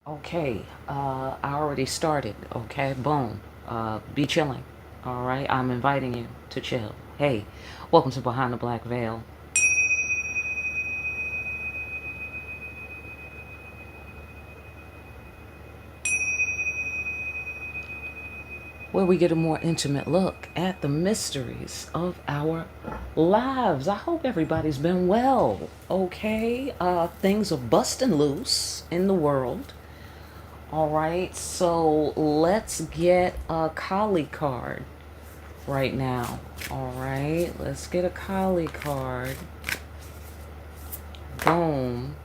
Okay, I already started. Okay, boom. Be chilling. All right, I'm inviting you to chill. Hey, welcome to Behind the Black Veil, where we get a more intimate look at the mysteries of our lives. I hope everybody's been well. Okay, things are busting loose in the world. All right, so let's get a collie card right now. All right, let's get a collie card. Boom.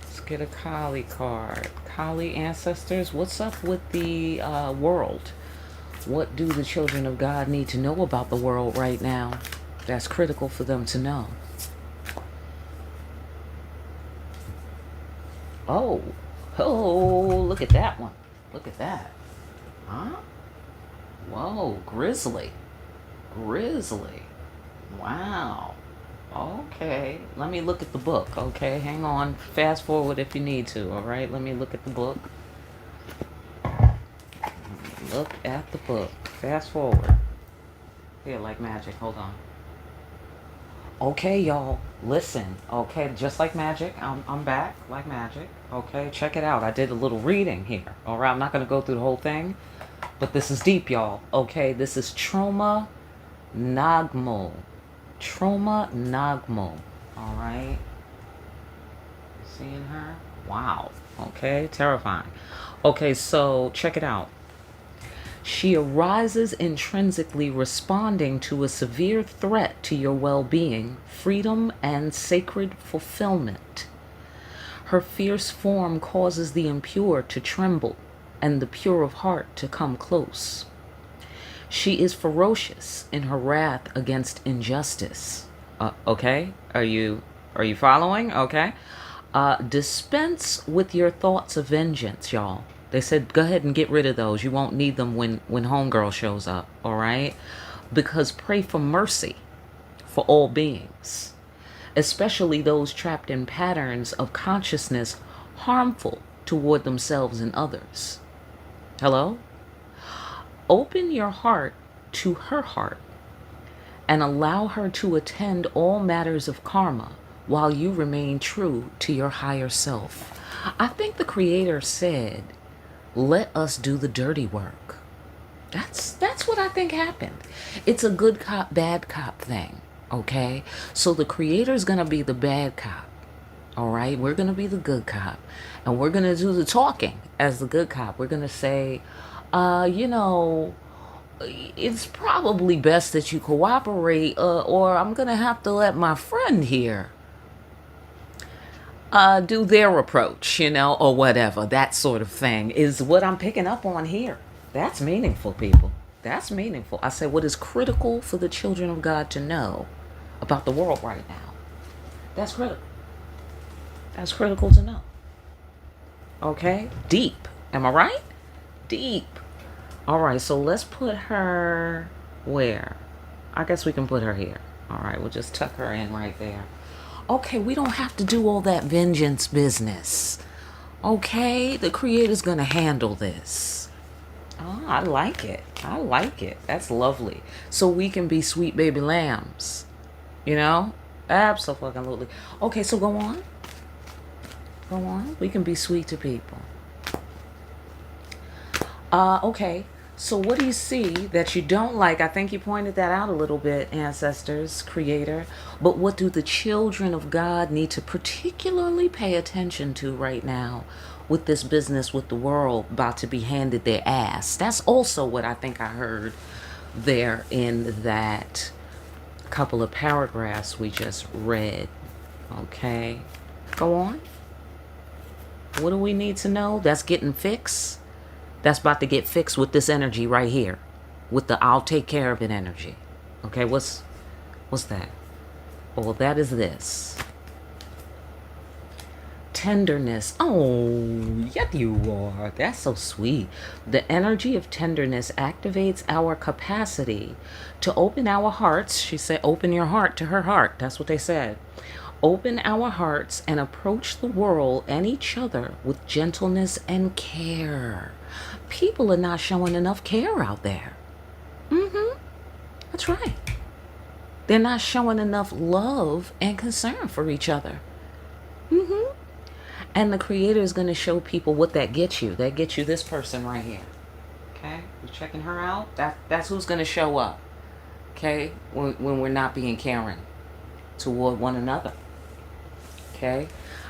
Let's get a collie card. Collie ancestors, what's up with the world? What do the children of God need to know about the world right now? That's critical for them to know. Oh, oh, look at that one. Look at that. Huh? Whoa, grizzly. Grizzly. Wow. Okay. Let me look at the book. Okay, hang on. Fast forward if you need to. All right. Let me look at the book. Look at the book. Fast forward. Here, like magic. Hold on. Okay, y'all. Listen. Okay, just like magic. I'm back like magic. Okay, check it out. I did a little reading here. All right. I'm not gonna go through the whole thing, but this is deep, y'all. Okay, this is trauma nagmo. Trauma nagmo. All right. Seeing her? Wow. Okay, terrifying. Okay, so check it out. She arises intrinsically responding to a severe threat to your well being, freedom, and sacred fulfillment. Her fierce form causes the impure to tremble and the pure of heart to come close. She is ferocious in her wrath against injustice. Okay, are you following? Okay. Dispense with your thoughts of vengeance, y'all. They said go ahead and get rid of those. You won't need them when homegirl shows up. All right, because pray for mercy for all beings, especially those trapped in patterns of consciousness harmful toward themselves and others. Hello. Open your heart to her heart and allow her to attend all matters of karma while you remain true to your higher self. I think the creator said, let us do the dirty work. That's what I think happened. It's a good cop, bad cop thing. Okay? So the creator's gonna be the bad cop. All right? We're gonna be the good cop. And we're gonna do the talking as the good cop. We're gonna say, you know, it's probably best that you cooperate, or I'm gonna have to let my friend here do their approach, or whatever. That sort of thing is what I'm picking up on here. That's meaningful, people. That's meaningful. I say what is critical for the children of God to know about the world right now. That's critical. That's critical to know. Okay? Deep. Am I right? Deep. All right, so let's put her where? I guess we can put her here. All right, we'll just tuck her in right there. Okay, we don't have to do all that vengeance business. Okay, the creator's gonna handle this. Oh, I like it. I like it. That's lovely. So we can be sweet baby lambs. You know? Absolutely. Okay, so go on. Go on. We can be sweet to people. Okay. So what do you see that you don't like? I think you pointed that out a little bit, ancestors, creator. But what do the children of God need to particularly pay attention to right now with this business with the world about to be handed their ass? That's also what I think I heard there in that couple of paragraphs we just read. Okay. Go on. What do we need to know? That's getting fixed. That's about to get fixed with this energy right here. With the I'll take care of it energy. Okay, what's that? Well, that is this. Tenderness. Oh, yeah, you are. That's so sweet. The energy of tenderness activates our capacity to open our hearts. She said, open your heart to her heart. That's what they said. Open our hearts and approach the world and each other with gentleness and care. People are not showing enough care out there. That's right. They're not showing enough love and concern for each other. And the Creator is going to show people what that gets you. That gets you this person right here. Okay? You're checking her out? That's who's going to show up. Okay? When we're not being caring toward one another. Okay?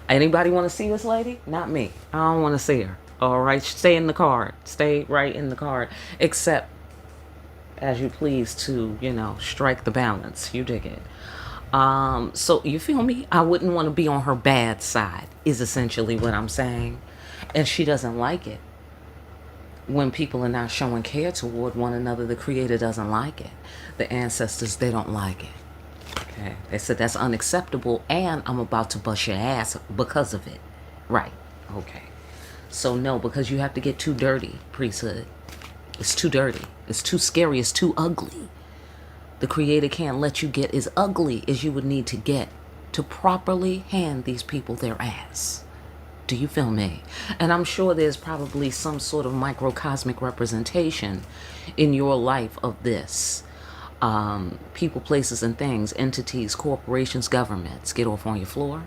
Anybody want to see this lady? Not me. I don't want to see her. All right? Stay in the card. Stay right in the card. Except, as you please, to, strike the balance. You dig it. So you feel me? I wouldn't want to be on her bad side, is essentially what I'm saying. And she doesn't like it. When people are not showing care toward one another, the Creator doesn't like it. The ancestors, they don't like it. Okay. They said that's unacceptable, and I'm about to bust your ass because of it. Right. Okay. So no, because you have to get too dirty, priesthood. It's too dirty. It's too scary. It's too ugly. The Creator can't let you get as ugly as you would need to get to properly hand these people their ass. Do you feel me? And I'm sure there's probably some sort of microcosmic representation in your life of this. People, places, and things, entities, corporations, governments. Get off on your floor.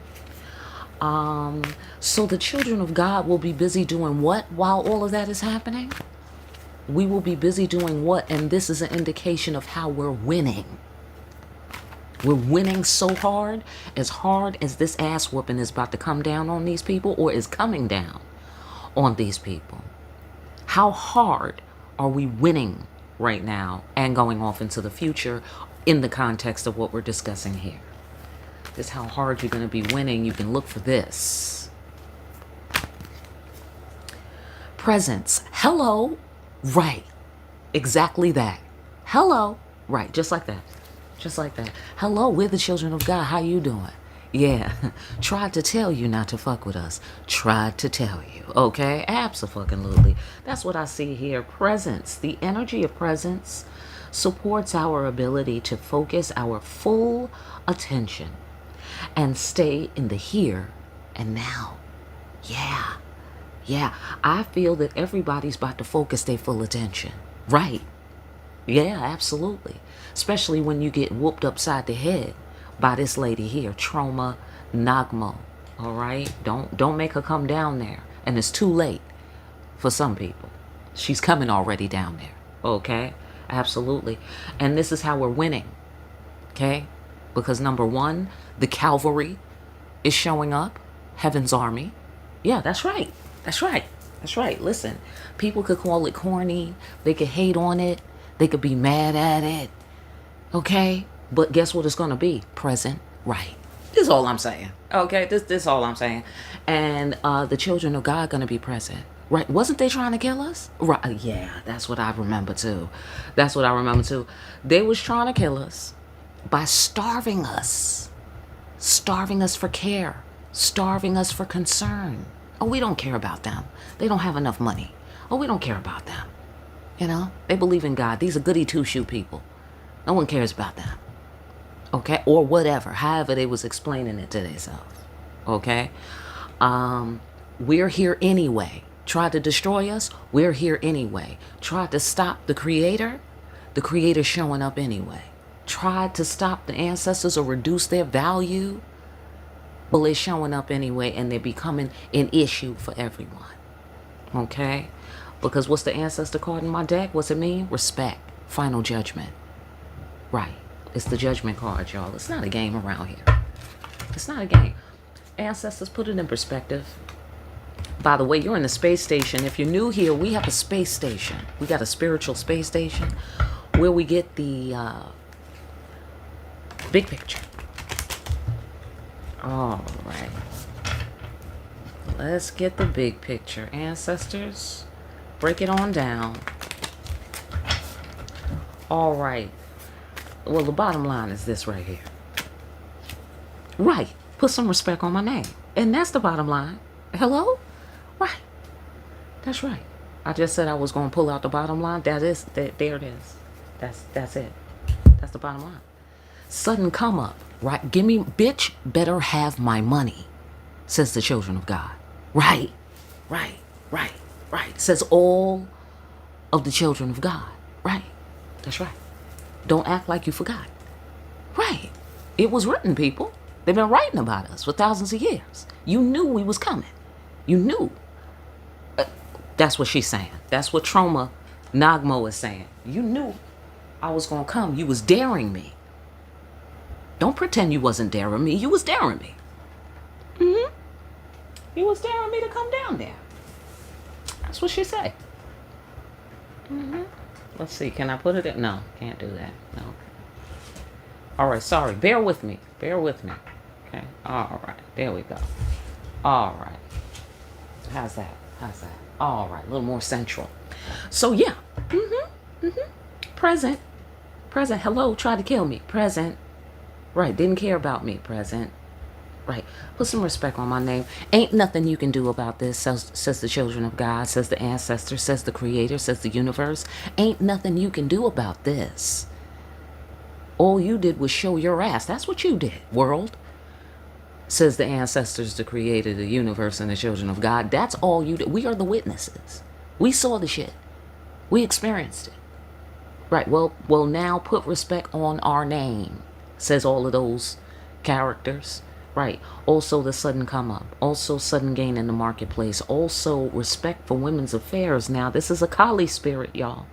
So the children of God will be busy doing what while all of that is happening? We will be busy doing what? And this is an indication of how we're winning. We're winning so hard as this ass whooping is about to come down on these people, or is coming down on these people. How hard are we winning right now and going off into the future in the context of what we're discussing here? Just how hard you're going to be winning. You can look for this. Presence. Hello. Right. Exactly that. Hello. Right. Just like that. Just like that. Hello, we're the children of God. How you doing? Yeah. Tried to tell you not to fuck with us. Tried to tell you. Okay? Abso-fucking-lutely. That's what I see here. Presence. The energy of presence supports our ability to focus our full attention and stay in the here and now. Yeah. Yeah, I feel that everybody's about to focus their full attention. Right. Yeah, absolutely. Especially when you get whooped upside the head by this lady here, Trauma Nagmo. All right? Don't make her come down there. And it's too late for some people. She's coming already down there. Okay? Absolutely. And this is how we're winning. Okay? Because number one, the cavalry is showing up. Heaven's army. Yeah, that's right. That's right. That's right. Listen, people could call it corny. They could hate on it. They could be mad at it. Okay? But guess what it's going to be? Present. Right. This is all I'm saying. Okay? This is all I'm saying. And the children of God going to be present. Right? Wasn't they trying to kill us? Right. Yeah, that's what I remember too. That's what I remember too. They was trying to kill us by starving us. Starving us for care. Starving us for concern. Oh, we don't care about them. They don't have enough money. Oh, we don't care about them. They believe in God. These are goody two-shoe people. No one cares about them. Okay? Or whatever. However they was explaining it to themselves. Okay? We're here anyway. Tried to destroy us. We're here anyway. Tried to stop the Creator. The Creator's showing up anyway. Tried to stop the ancestors or reduce their value. Well, they're showing up anyway, and they're becoming an issue for everyone. Okay? Because what's the ancestor card in my deck? What's it mean? Respect. Final judgment. Right. It's the judgment card, y'all. It's not a game around here. It's not a game. Ancestors, put it in perspective. By the way, you're in the space station. If you're new here, we have a space station. We got a spiritual space station where we get the big picture. All right. Let's get the big picture. Ancestors, break it on down. All right. Well, the bottom line is this right here. Right. Put some respect on my name. And that's the bottom line. Hello? Right. That's right. I just said I was going to pull out the bottom line. There it is. That's it. That's the bottom line. Sudden come up, right? Give me, bitch, better have my money, says the children of God. Right, right, right, right, says all of the children of God. Right, that's right. Don't act like you forgot. Right, it was written, people. They've been writing about us for thousands of years. You knew we was coming. You knew. That's what she's saying. That's what Trauma Nagmo is saying. You knew I was going to come. You was daring me. Don't pretend you wasn't daring me. You was daring me. You was daring me to come down there. That's what she said. Let's see. Can I put it in? No, can't do that. No. All right. Sorry. Bear with me. Bear with me. Okay. All right. There we go. All right. How's that? How's that? All right. A little more central. So, yeah. Present. Present. Hello. Tried to kill me. Present. Right. Didn't care about me. Present. Right. Put some respect on my name. Ain't nothing you can do about this, says the children of God, says the ancestors, says the creator, says the universe. Ain't nothing you can do about this. All you did was show your ass. That's what you did, world. Says the ancestors, the creator, the universe, and the children of God. That's all you did. We are the witnesses. We saw the shit. We experienced it. Right. Well, now put respect on our name, says all of those characters. Right. Also the sudden come up. Also sudden gain in the marketplace. Also respect for women's affairs. Now, this is a Kali spirit, y'all.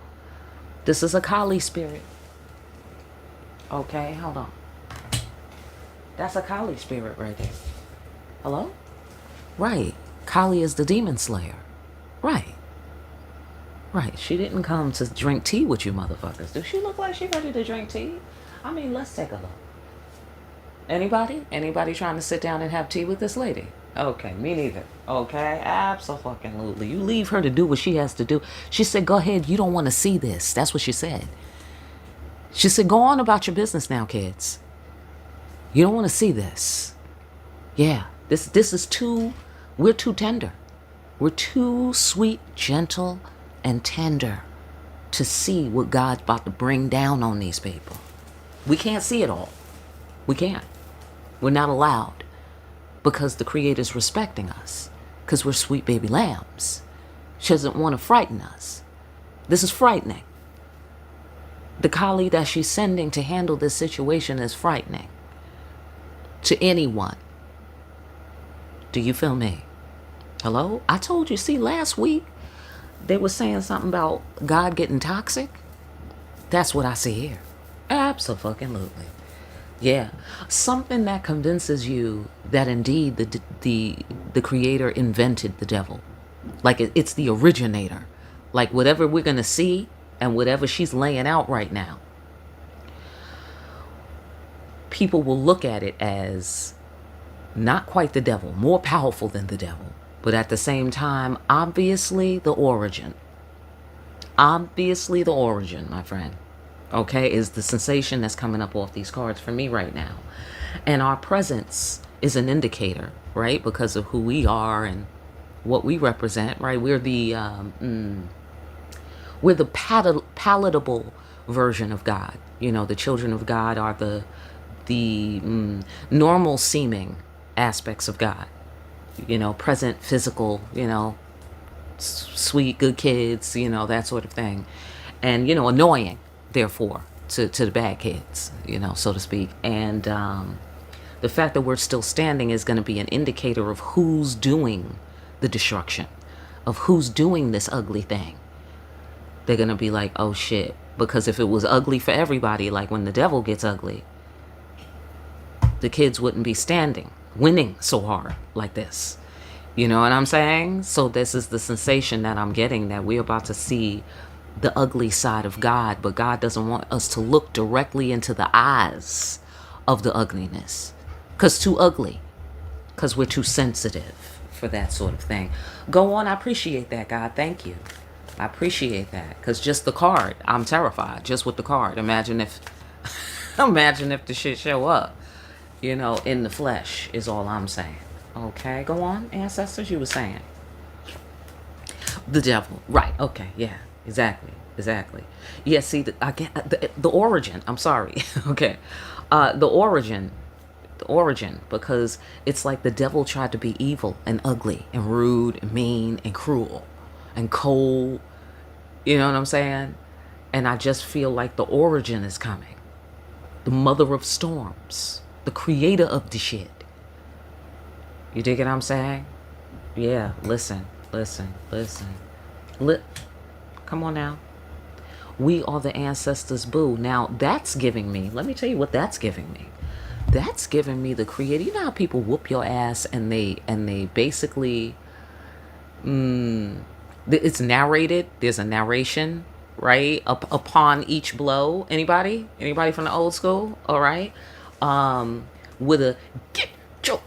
This is a Kali spirit. Okay, hold on. That's a Kali spirit right there. Hello? Right. Kali is the demon slayer. Right. Right. She didn't come to drink tea with you motherfuckers. Does she look like she ready to drink tea? I mean, let's take a look. Anybody? Anybody trying to sit down and have tea with this lady? Okay, me neither. Okay, absolutely. You leave her to do what she has to do. She said, go ahead, you don't want to see this. That's what she said. She said, go on about your business now, kids. You don't want to see this. Yeah, this is we're too tender. We're too sweet, gentle, and tender to see what God's about to bring down on these people. We can't see it all. We can't. We're not allowed because the Creator's respecting us because we're sweet baby lambs. She doesn't want to frighten us. This is frightening. The Kali that she's sending to handle this situation is frightening to anyone. Do you feel me? Hello? I told you, see, last week they were saying something about God getting toxic. That's what I see here. Absolutely. Yeah. Something that convinces you that indeed the Creator invented the devil. Like it's the originator. Like whatever we're going to see and whatever she's laying out right now, people will look at it as not quite the devil, more powerful than the devil, but at the same time, obviously the origin. Obviously the origin, my friend. Okay, is the sensation that's coming up off these cards for me right now. And our presence is an indicator, right? Because of who we are and what we represent, right? We're the palatable version of God. You know, the children of God are the normal seeming aspects of God. You know, present, physical, you know, sweet, good kids, you know, that sort of thing. And, you know, annoying, therefore, to the bad kids, you know, so to speak. And the fact that we're still standing is going to be an indicator of who's doing the destruction, of who's doing this ugly thing. They're going to be like, oh shit, because if it was ugly for everybody, like when the devil gets ugly, the kids wouldn't be winning so hard like this. You know what I'm saying? So this is the sensation that I'm getting, that we're about to see the ugly side of God, but God doesn't want us to look directly into the eyes of the ugliness. Because too ugly. Because we're too sensitive for that sort of thing. Go on. I appreciate that, God. Thank you. I appreciate that. Because just the card, I'm terrified. Just with the card. Imagine if the shit show up, you know, in the flesh is all I'm saying. Okay, go on, ancestors, you were saying. The devil. Right, okay, yeah, exactly. Yeah, see, the origin, I'm sorry, okay. The origin, because it's like the devil tried to be evil and ugly and rude and mean and cruel and cold. You know what I'm saying? And I just feel like the origin is coming. The mother of storms, the creator of the shit. You dig what I'm saying? Yeah, listen. Come on now. We are the ancestors, boo. Now that's giving me, let me tell you what that's giving me. That's giving me the creator. You know how people whoop your ass and they basically, it's narrated. There's a narration, right? Upon each blow. Anybody from the old school? All right. With a get your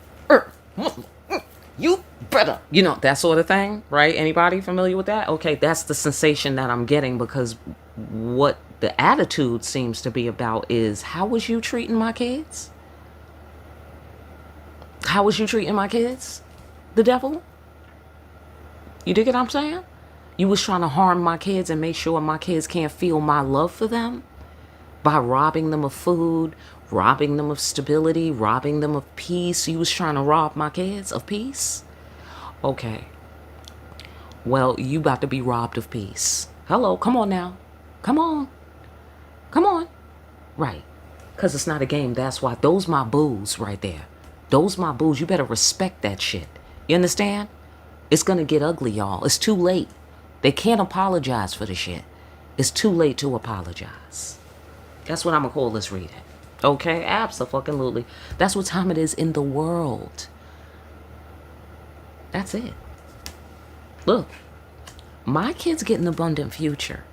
you better, that sort of thing, right? Anybody familiar with that? Okay, that's the sensation that I'm getting, because what the attitude seems to be about is, how was you treating my kids? How was you treating my kids? The devil? You dig what I'm saying? You was trying to harm my kids and make sure my kids can't feel my love for them by robbing them of food, robbing them of stability, robbing them of peace. You was trying to rob my kids of peace? Okay. Well, you about to be robbed of peace. Hello, come on now. Come on. Right. Because it's not a game. That's why. Those my boos right there. Those my boos. You better respect that shit. You understand? It's going to get ugly, y'all. It's too late. They can't apologize for the shit. It's too late to apologize. That's what I'm going to call this reading. Okay? Absolutely. That's what time it is in the world. That's it. Look. My kids get an abundant future.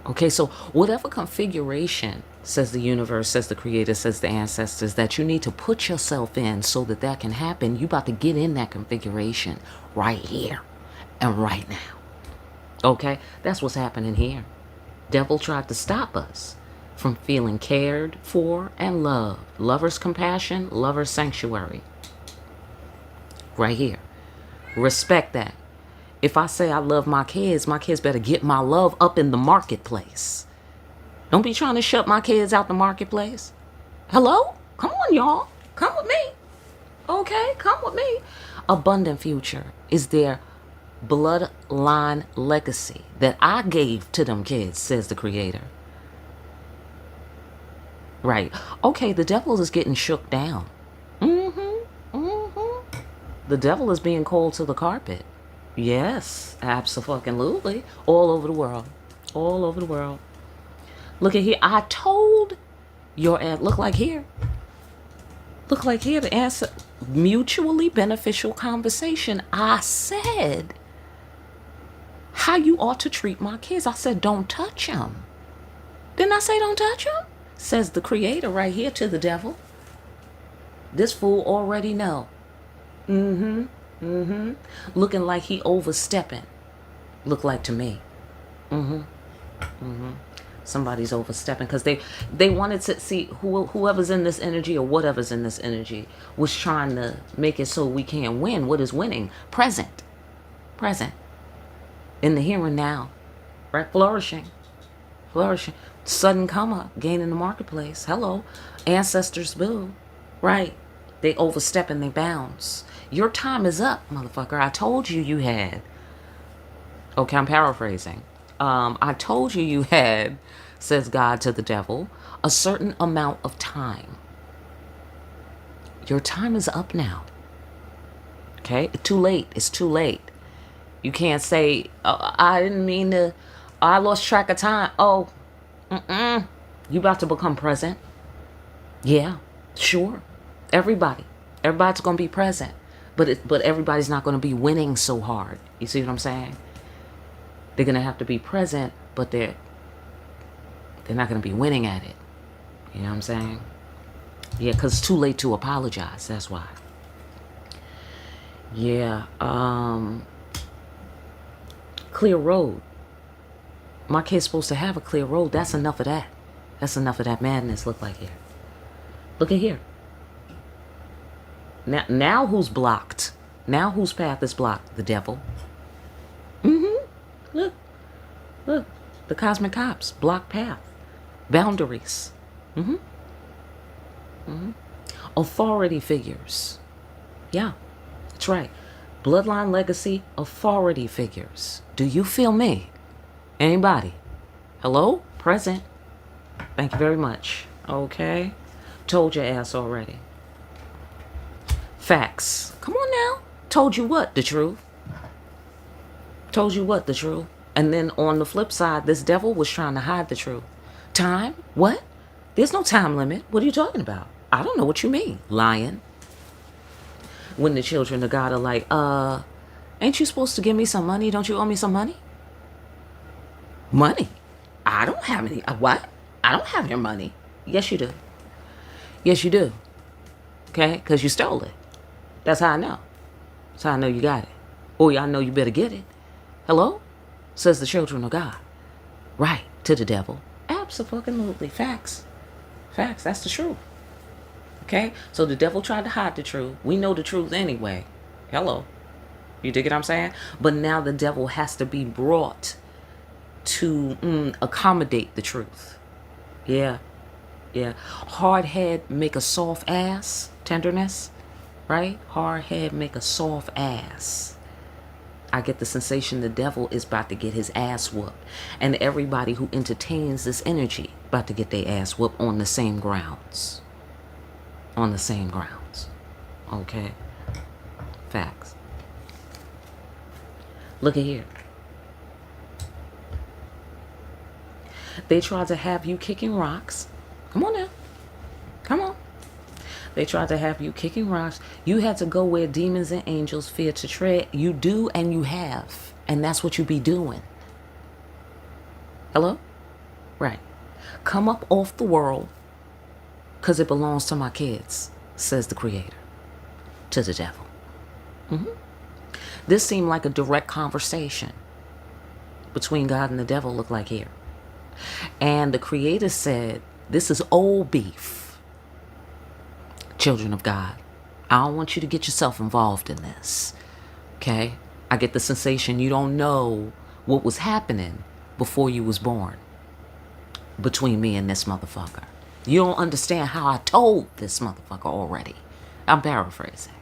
Okay, so whatever configuration, says the universe, says the creator, says the ancestors, that you need to put yourself in so that that can happen, you about to get in that configuration right here and right now. Okay, that's what's happening here. Devil tried to stop us from feeling cared for and loved. Lover's compassion, lover's sanctuary. Right here. Respect that. If I say I love my kids better get my love up in the marketplace. Don't be trying to shut my kids out the marketplace. Hello? Come on, y'all. Come with me. Okay, come with me. Abundant future is their bloodline legacy that I gave to them kids, says the creator. Right. Okay, the devil is getting shook down. The devil is being called to the carpet. Yes, absolutely. All over the world. All over the world. Look at here. I told your aunt, look like here. Look like here, the answer. Mutually beneficial conversation. I said how you ought to treat my kids. I said, don't touch them. Didn't I say don't touch them? Says the creator right here to the devil. This fool already know. Looking like he overstepping. Look like to me. Somebody's overstepping because they wanted to see whoever's in this energy or whatever's in this energy was trying to make it so we can't win. What is winning? Present. In the here and now. Right? Flourishing. Sudden come up. Gaining the marketplace. Hello. Ancestors boo. Right. They overstep and they bounce. Your time is up, motherfucker. I told you had. Okay, I'm paraphrasing. I told you had, says God to the devil, a certain amount of time. Your time is up now. Okay? It's too late. It's too late. You can't say, I didn't mean to, I lost track of time. Oh, you about to become present. Yeah, sure. Everybody's going to be present. But everybody's not going to be winning so hard. You see what I'm saying? They're going to have to be present, but they're not going to be winning at it. You know what I'm saying? Yeah, because it's too late to apologize. That's why. Yeah. Clear road. My kid's supposed to have a clear road. That's enough of that. That's enough of that madness. Look like here. Look at here. Now who's blocked? Now whose path is blocked? The devil. Look. The cosmic cops. Blocked path. Boundaries. Authority figures. Yeah, that's right. Bloodline legacy, authority figures. Do you feel me? Anybody? Hello? Present. Thank you very much. Okay. Told your ass already. Facts. Come on now. Told you what? The truth. Told you what? The truth. And then on the flip side, this devil was trying to hide the truth. Time? What? There's no time limit. What are you talking about? I don't know what you mean, lion. When the children of God are like, ain't you supposed to give me some money? Don't you owe me some money? Money? I don't have any. What? I don't have your money. Yes, you do. Yes, you do. Okay? Because you stole it. That's how I know. That's how I know you got it. Or I know you better get it. Hello? Says the children of God. Right. To the devil. Absolutely. Facts. Facts. That's the truth. Okay? So the devil tried to hide the truth. We know the truth anyway. Hello? You dig what I'm saying? But now the devil has to be brought to accommodate the truth. Yeah. Yeah. Hard head make a soft ass. Tenderness. Right? Hard head make a soft ass. I get the sensation the devil is about to get his ass whooped. And everybody who entertains this energy about to get their ass whooped on the same grounds. On the same grounds. Okay? Facts. Look at here. They tried to have you kicking rocks. Come on now. Come on. They tried to have you kicking rocks. You had to go where demons and angels fear to tread. You do and you have. And that's what you be doing. Hello? Right. Come up off the world because it belongs to my kids, says the Creator. To the devil. This seemed like a direct conversation between God and the devil, look like here. And the Creator said, this is old beef. Children of God, I don't want you to get yourself involved in this. Okay? I get the sensation you don't know what was happening before you was born between me and this motherfucker. You don't understand how I told this motherfucker already. I'm paraphrasing.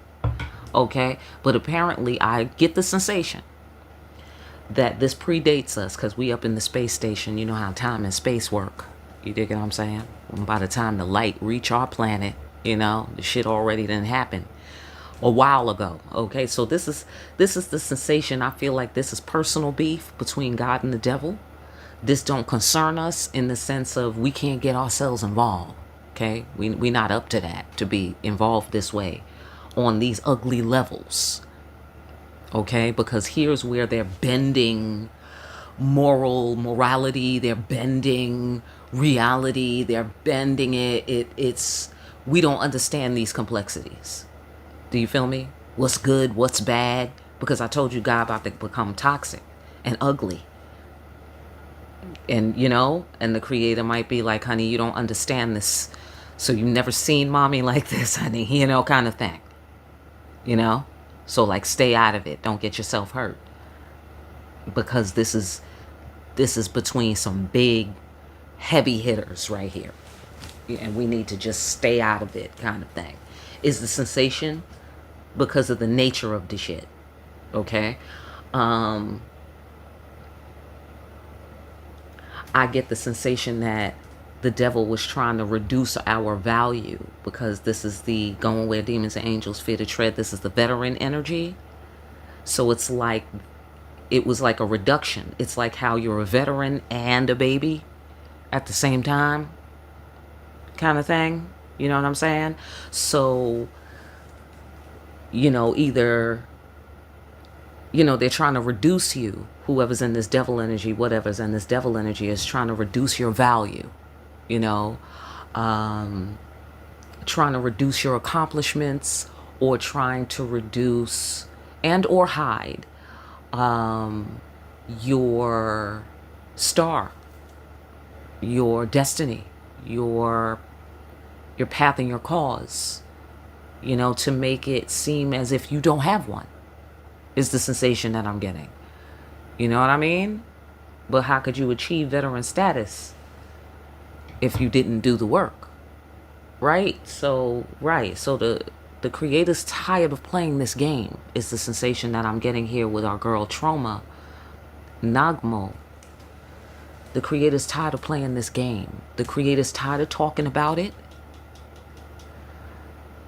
Okay? But apparently I get the sensation that this predates us because we up in the space station. You know how time and space work. You dig what I'm saying? By the time the light reach our planet, you know, the shit already didn't happen a while ago. Okay, so this is the sensation. I feel like this is personal beef between God and the devil. This don't concern us in the sense of we can't get ourselves involved. Okay, we not up to that, to be involved this way on these ugly levels. Okay, because here's where they're bending morality, they're bending reality, they're bending it's we don't understand these complexities. Do you feel me? What's good, what's bad? Because I told you God about to become toxic and ugly. And, you know, and the Creator might be like, honey, you don't understand this. So you've never seen mommy like this, honey, you know, kind of thing. You know? So like stay out of it. Don't get yourself hurt. Because this is between some big heavy hitters right here. And we need to just stay out of it, kind of thing. Is the sensation because of the nature of the shit. Okay? I get the sensation that the devil was trying to reduce our value because this is the going where demons and angels fear to tread. This is the veteran energy. So it's like, it was like a reduction. It's like how you're a veteran and a baby at the same time. Kind of thing. You know what I'm saying? So, you know, either, you know, they're trying to reduce you. Whoever's in this devil energy, whatever's in this devil energy is trying to reduce your value. You know, trying to reduce your accomplishments or trying to reduce and or hide your star, your destiny, your path and your cause, you know, to make it seem as if you don't have one, is the sensation that I'm getting. You know what I mean? But how could you achieve veteran status if you didn't do the work? So the creator's tired of playing this game is the sensation that I'm getting here with our girl Trauma Nagmo. The creator's tired of playing this game. The creator's tired of talking about it,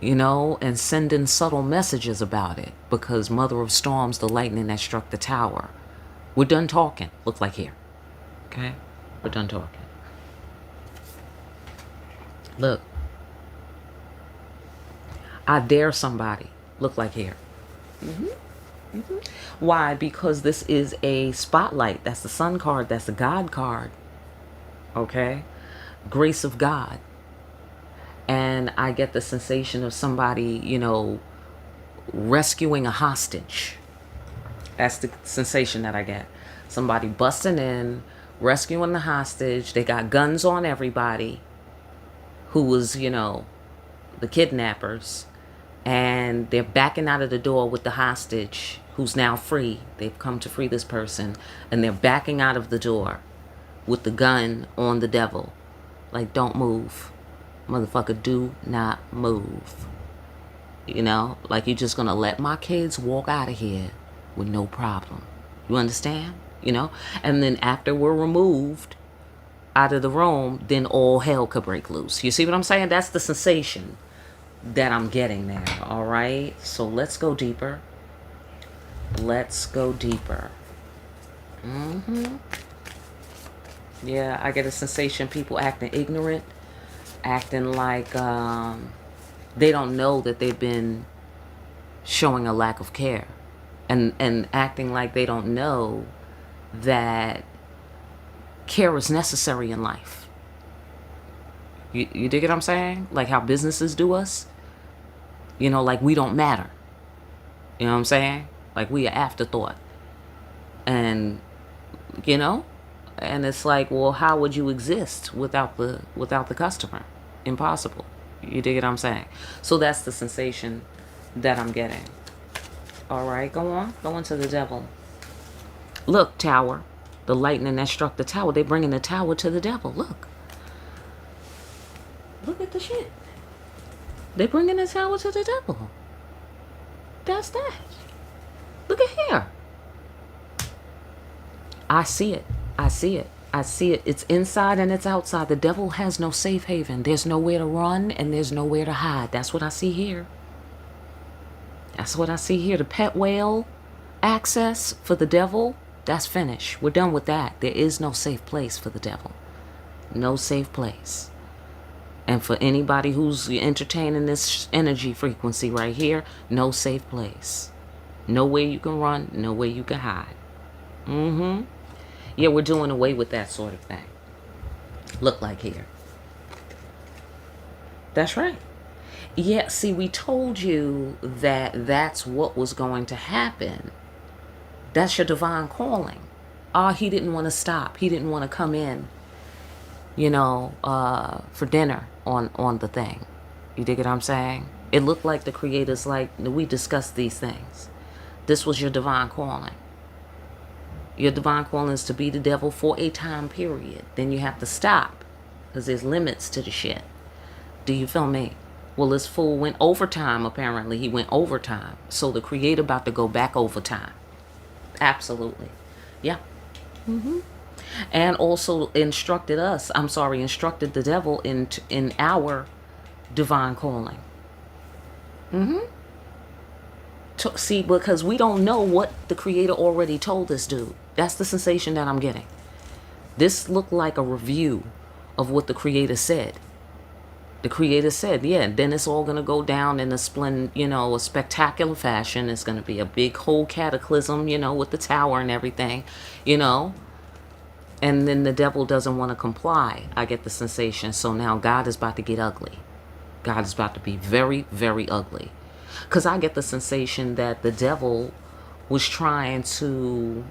and sending subtle messages about it, because Mother of Storms, the lightning that struck the tower. We're done talking. Look like here. Okay? We're done talking. Look. I dare somebody. Look like here. Why? Because this is a spotlight. That's the sun card. That's the God card. Okay? Grace of God. And I get the sensation of somebody, rescuing a hostage. That's the sensation that I get. Somebody busting in, rescuing the hostage. They got guns on everybody who was, the kidnappers. And they're backing out of the door with the hostage, who's now free. They've come to free this person. And they're backing out of the door with the gun on the devil. Like, don't move. Motherfucker, do not move. Like, you're just going to let my kids walk out of here with no problem. You understand? And then after we're removed out of the room, then all hell could break loose. You see what I'm saying? That's the sensation that I'm getting there. All right, so let's go deeper. Yeah, I get a sensation people acting ignorant, acting like they don't know that they've been showing a lack of care, and acting like they don't know that care is necessary in life. You dig what I'm saying? Like how businesses do us. Like we don't matter. You know what I'm saying? Like we are afterthought. And, and it's like, well, how would you exist without the customer? Impossible. You dig what I'm saying? So that's the sensation that I'm getting. All right, go on. Go into the devil. Look, tower. The lightning that struck the tower. They bringing the tower to the devil. Look. Look at the shit. They bringing the tower to the devil. That's that. Look at here. I see it. It's inside and it's outside. The devil has no safe haven. There's nowhere to run and there's nowhere to hide. That's what I see here. The pet whale access for the devil, that's finished. We're done with that. There is no safe place for the devil. No safe place. And for anybody who's entertaining this energy frequency right here, no safe place. Nowhere you can run, nowhere you can hide. Yeah, we're doing away with that sort of thing. Look like here. That's right. Yeah, see, we told you that that's what was going to happen. That's your divine calling. He didn't want to stop. He didn't want to come in, for dinner on the thing. You dig what I'm saying? It looked like the creator's like, we discussed these things. This was your divine calling. Your divine calling is to be the devil for a time period. Then you have to stop because there's limits to the shit. Do you feel me? Well, this fool went overtime, apparently. He went overtime. So the creator about to go back overtime. Absolutely. Yeah. And also instructed the devil in our divine calling. See, because we don't know what the creator already told this dude. That's the sensation that I'm getting. This looked like a review of what the creator said. The creator said, yeah, then it's all going to go down in a spectacular fashion. It's going to be a big whole cataclysm, with the tower and everything, And then the devil doesn't want to comply. I get the sensation. So now God is about to get ugly. God is about to be very, very ugly. Because I get the sensation that the devil was trying to,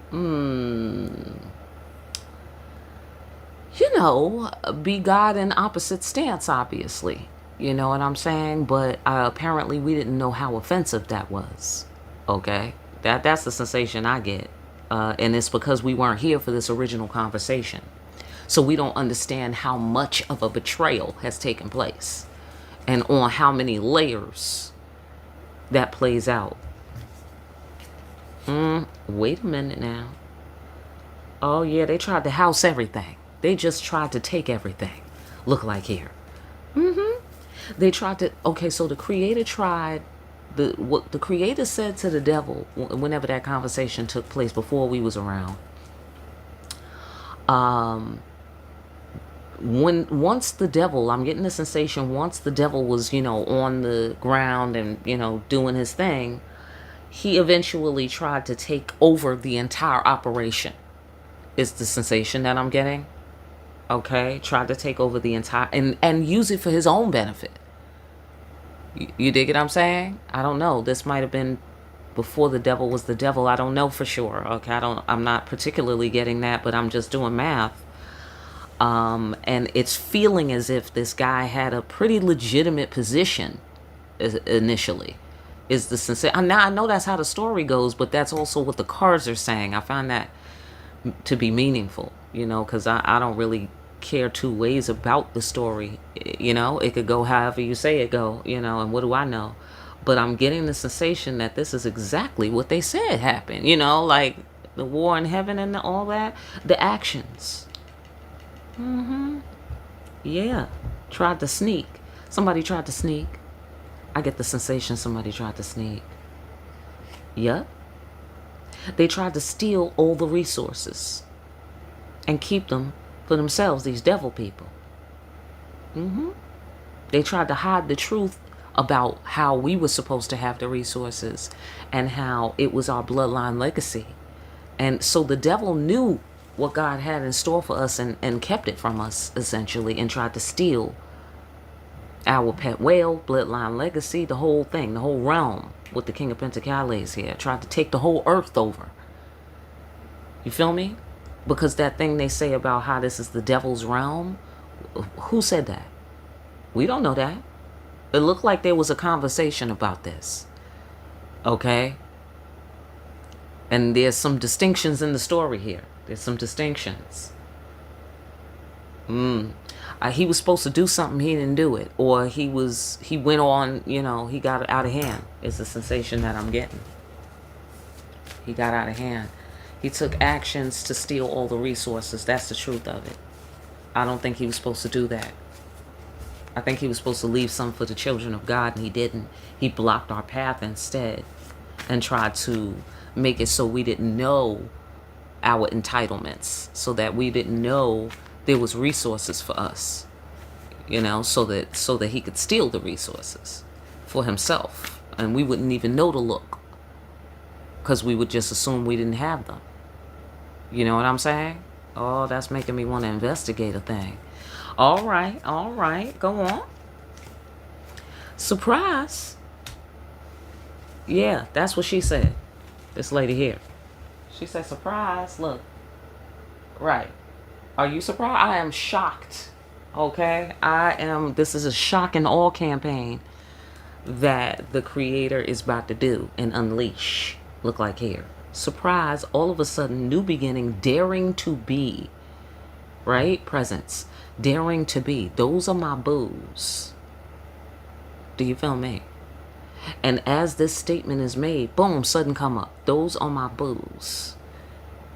be God in opposite stance, obviously. You know what I'm saying? But apparently we didn't know how offensive that was. Okay? That's the sensation I get. And it's because we weren't here for this original conversation. So we don't understand how much of a betrayal has taken place. and on how many layers that plays out. Wait a minute now. Oh yeah, they tried to house everything. They just tried to take everything. Look like here. They tried to, okay, so the creator tried, what the creator said to the devil whenever that conversation took place before we was around. Once the devil, I'm getting the sensation, once the devil was, on the ground and, doing his thing, he eventually tried to take over the entire operation, is the sensation that I'm getting. Okay, tried to take over the entire, and use it for his own benefit. You dig what I'm saying? I don't know. This might have been before the devil was the devil. I don't know for sure. Okay, I'm not particularly getting that, but I'm just doing math. And it's feeling as if this guy had a pretty legitimate position initially, is the sensation. Now I know that's how the story goes, but that's also what the cards are saying. I find that to be meaningful, because I don't really care two ways about the story. It could go however you say it go, and what do I know? But I'm getting the sensation that this is exactly what they said happened, like the war in heaven and all that, the actions. Yeah, tried to sneak. Somebody tried to sneak. I get the sensation somebody tried to sneak. Yep. They tried to steal all the resources and keep them for themselves, these devil people. They tried to hide the truth about how we were supposed to have the resources and how it was our bloodline legacy. And so the devil knew what God had in store for us and kept it from us, essentially, and tried to steal our pet whale, bloodline legacy, the whole thing, the whole realm, with the King of Pentacles here. Tried to take the whole earth over. You feel me? Because that thing they say about how this is the devil's realm, who said that? We don't know that. It looked like there was a conversation about this. Okay? And there's some distinctions in the story here. There's some distinctions. He was supposed to do something, he didn't do it. Or he went on, he got out of hand. It's the sensation that I'm getting. He got out of hand. He took actions to steal all the resources. That's the truth of it. I don't think he was supposed to do that. I think he was supposed to leave some for the children of God, and he didn't. He blocked our path instead and tried to make it so we didn't know our entitlements, so that we didn't know there was resources for us, so that he could steal the resources for himself, and we wouldn't even know to look, because we would just assume we didn't have them. You know what I'm saying? Oh, that's making me want to investigate a thing. All right, go on. Surprise. Yeah, that's what she said. This lady here. She said, surprise, look. Right. Are you surprised? I am shocked. Okay? This is a shock and awe campaign that the creator is about to do and unleash. Look like here. Surprise, all of a sudden, new beginning, daring to be. Right? Presence. Daring to be. Those are my boos. Do you feel me? And as this statement is made, boom, sudden come up. Those are my boos.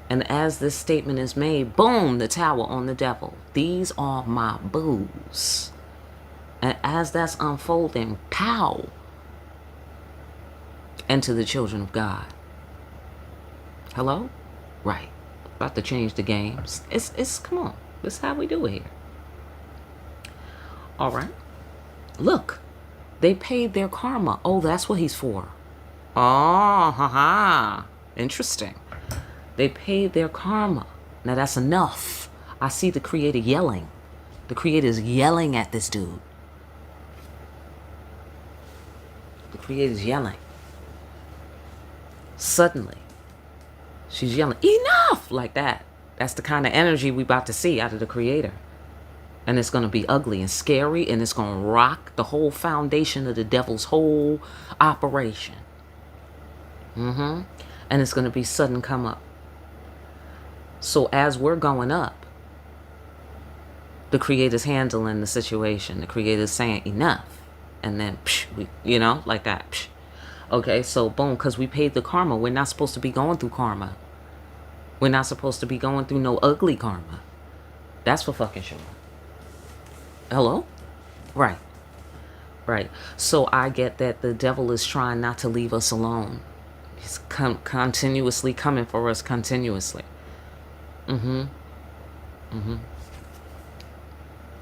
And as this statement is made, boom, the tower on the devil. These are my boos. And as that's unfolding, pow, enter the children of God. Hello? Right. About to change the games. It's come on. This is how we do it here. All right. Look. They paid their karma. Oh, that's what he's for. Oh, haha. Interesting. They paid their karma. Now that's enough. I see the creator yelling. The creator is yelling at this dude. The creator is yelling. Suddenly, she's yelling, enough! Like that. That's the kind of energy we about to see out of the creator. And it's going to be ugly and scary, and it's going to rock the whole foundation of the devil's whole operation. And it's going to be sudden come up. So as we're going up, the creator's handling the situation. The creator's saying enough. and then psh, like that. Psh. Okay, so boom, because we paid the karma. We're not supposed to be going through karma. We're not supposed to be going through no ugly karma. That's for fucking sure. Hello? Right. Right. So I get that the devil is trying not to leave us alone. He's continuously coming for us continuously. Mm-hmm. Mm-hmm.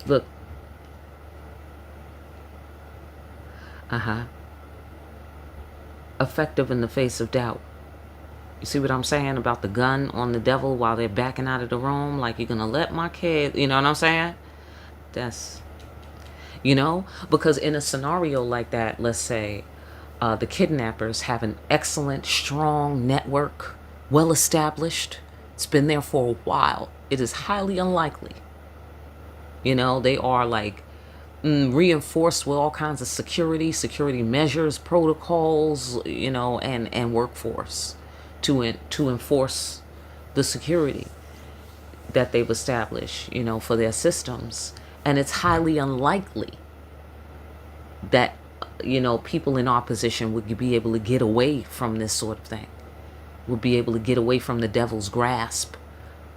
Look. Uh-huh. Effective in the face of doubt. You see what I'm saying about the gun on the devil while they're backing out of the room? Like, you're going to let my kid, you know what I'm saying? That's, because in a scenario like that, let's say the kidnappers have an excellent, strong network, well established. It's been there for a while. It is highly unlikely. They are like reinforced with all kinds of security measures, protocols, and workforce to enforce the security that they've established, for their systems. And it's highly unlikely that, people in opposition would be able to get away from this sort of thing, would be able to get away from the devil's grasp,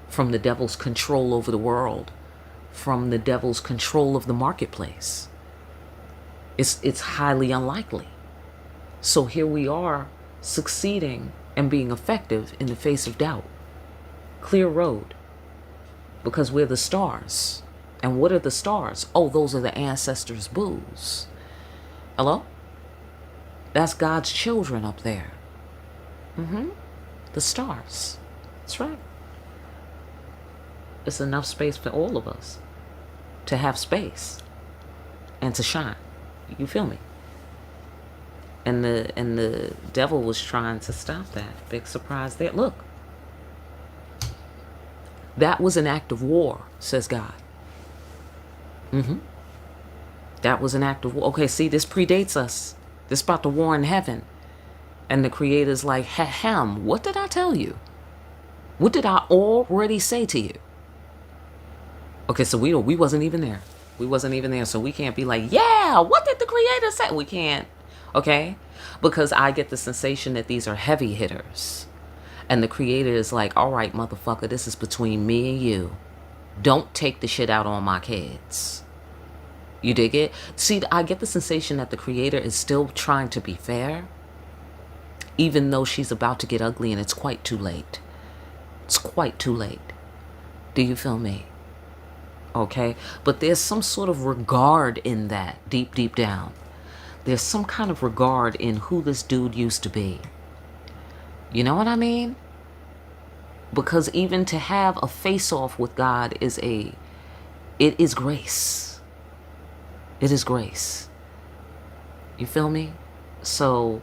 from the devil's control over the world, from the devil's control of the marketplace. It's highly unlikely. So here we are, succeeding and being effective in the face of doubt. Clear road. Because we're the stars. And what are the stars? Oh, those are the ancestors' boos. Hello? That's God's children up there. The stars. That's right. It's enough space for all of us to have space and to shine. You feel me? And the devil was trying to stop that. Big surprise there. Look. That was an act of war, says God. That was an act of war. Okay, see, this predates us. This about the war in heaven. And the Creator's like, Ham, what did I tell you? What did I already say to you? Okay, so we wasn't even there. We wasn't even there. So we can't be like, yeah, what did the Creator say? We can't. Okay? Because I get the sensation that these are heavy hitters. And the Creator is like, all right, motherfucker, this is between me and you. Don't take the shit out on my kids. You dig it? See, I get the sensation that the Creator is still trying to be fair, even though she's about to get ugly and it's quite too late. It's quite too late. Do you feel me? Okay? But there's some sort of regard in that, deep, deep down. There's some kind of regard in who this dude used to be. You know what I mean? Because even to have a face-off with God it is grace. It is grace. You feel me? So,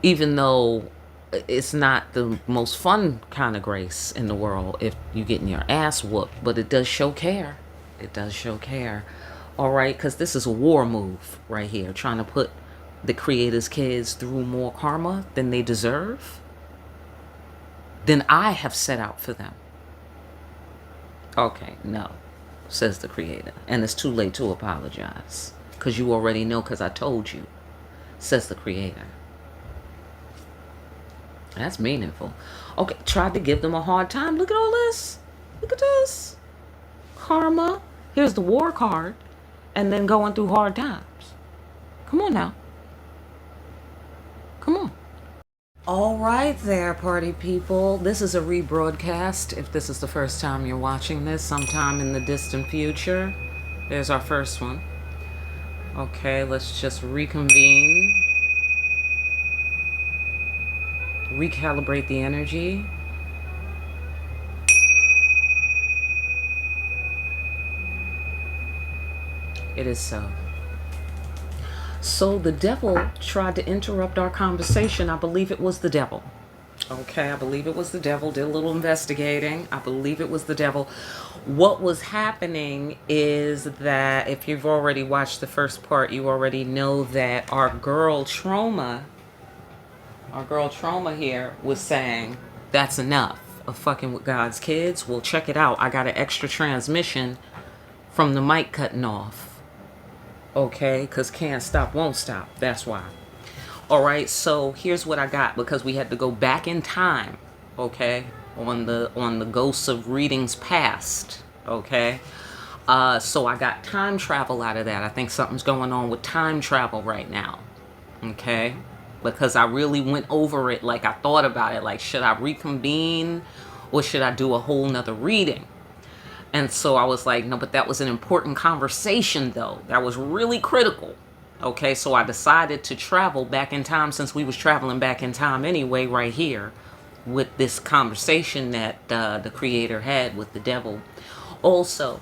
even though it's not the most fun kind of grace in the world if you're getting your ass whooped, but it does show care. It does show care. All right? Because this is a war move right here, trying to put the Creator's kids through more karma than they deserve, than I have set out for them. Okay, no, says the Creator. And it's too late to apologize. Because you already know, because I told you, says the Creator. That's meaningful. Okay, tried to give them a hard time. Look at all this. Look at this. Karma. Here's the war card. And then going through hard times. Come on now. Come on. All right there, party people. This is a rebroadcast. If this is the first time you're watching this, sometime in the distant future. There's our first one. Okay, let's just reconvene. Recalibrate the energy. It is so. So the devil tried to interrupt our conversation. I believe it was the devil. Okay, I believe it was the devil. Did a little investigating. I believe it was the devil. What was happening is that if you've already watched the first part, you already know that our girl Trauma here was saying, that's enough of fucking with God's kids. Well, check it out. I got an extra transmission from the mic cutting off. Okay, because can't stop, won't stop. That's why. All right, so here's what I got, because we had to go back in time, okay, on the ghosts of readings past, okay. So I got time travel out of that. I think something's going on with time travel right now, okay, because I really went over it. Like, I thought about it, like, should I reconvene or should I do a whole nother reading? And so I was like, no, but that was an important conversation, though. That was really critical. Okay, so I decided to travel back in time, since we was traveling back in time anyway, right here, with this conversation that the creator had with the devil. Also,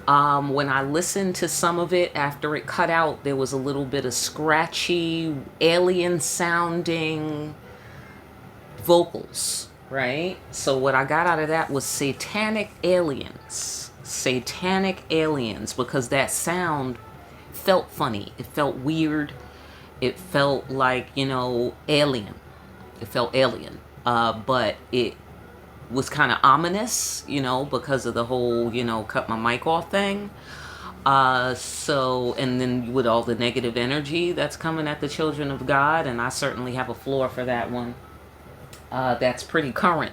when I listened to some of it, after it cut out, there was a little bit of scratchy, alien sounding vocals, right? So what I got out of that was satanic aliens. Satanic aliens, because that sound felt funny. It felt weird. It felt like, alien. It felt alien. But it was kind of ominous, because of the whole, cut my mic off thing. So, and then with all the negative energy that's coming at the children of God, and I certainly have a floor for that one. That's pretty current.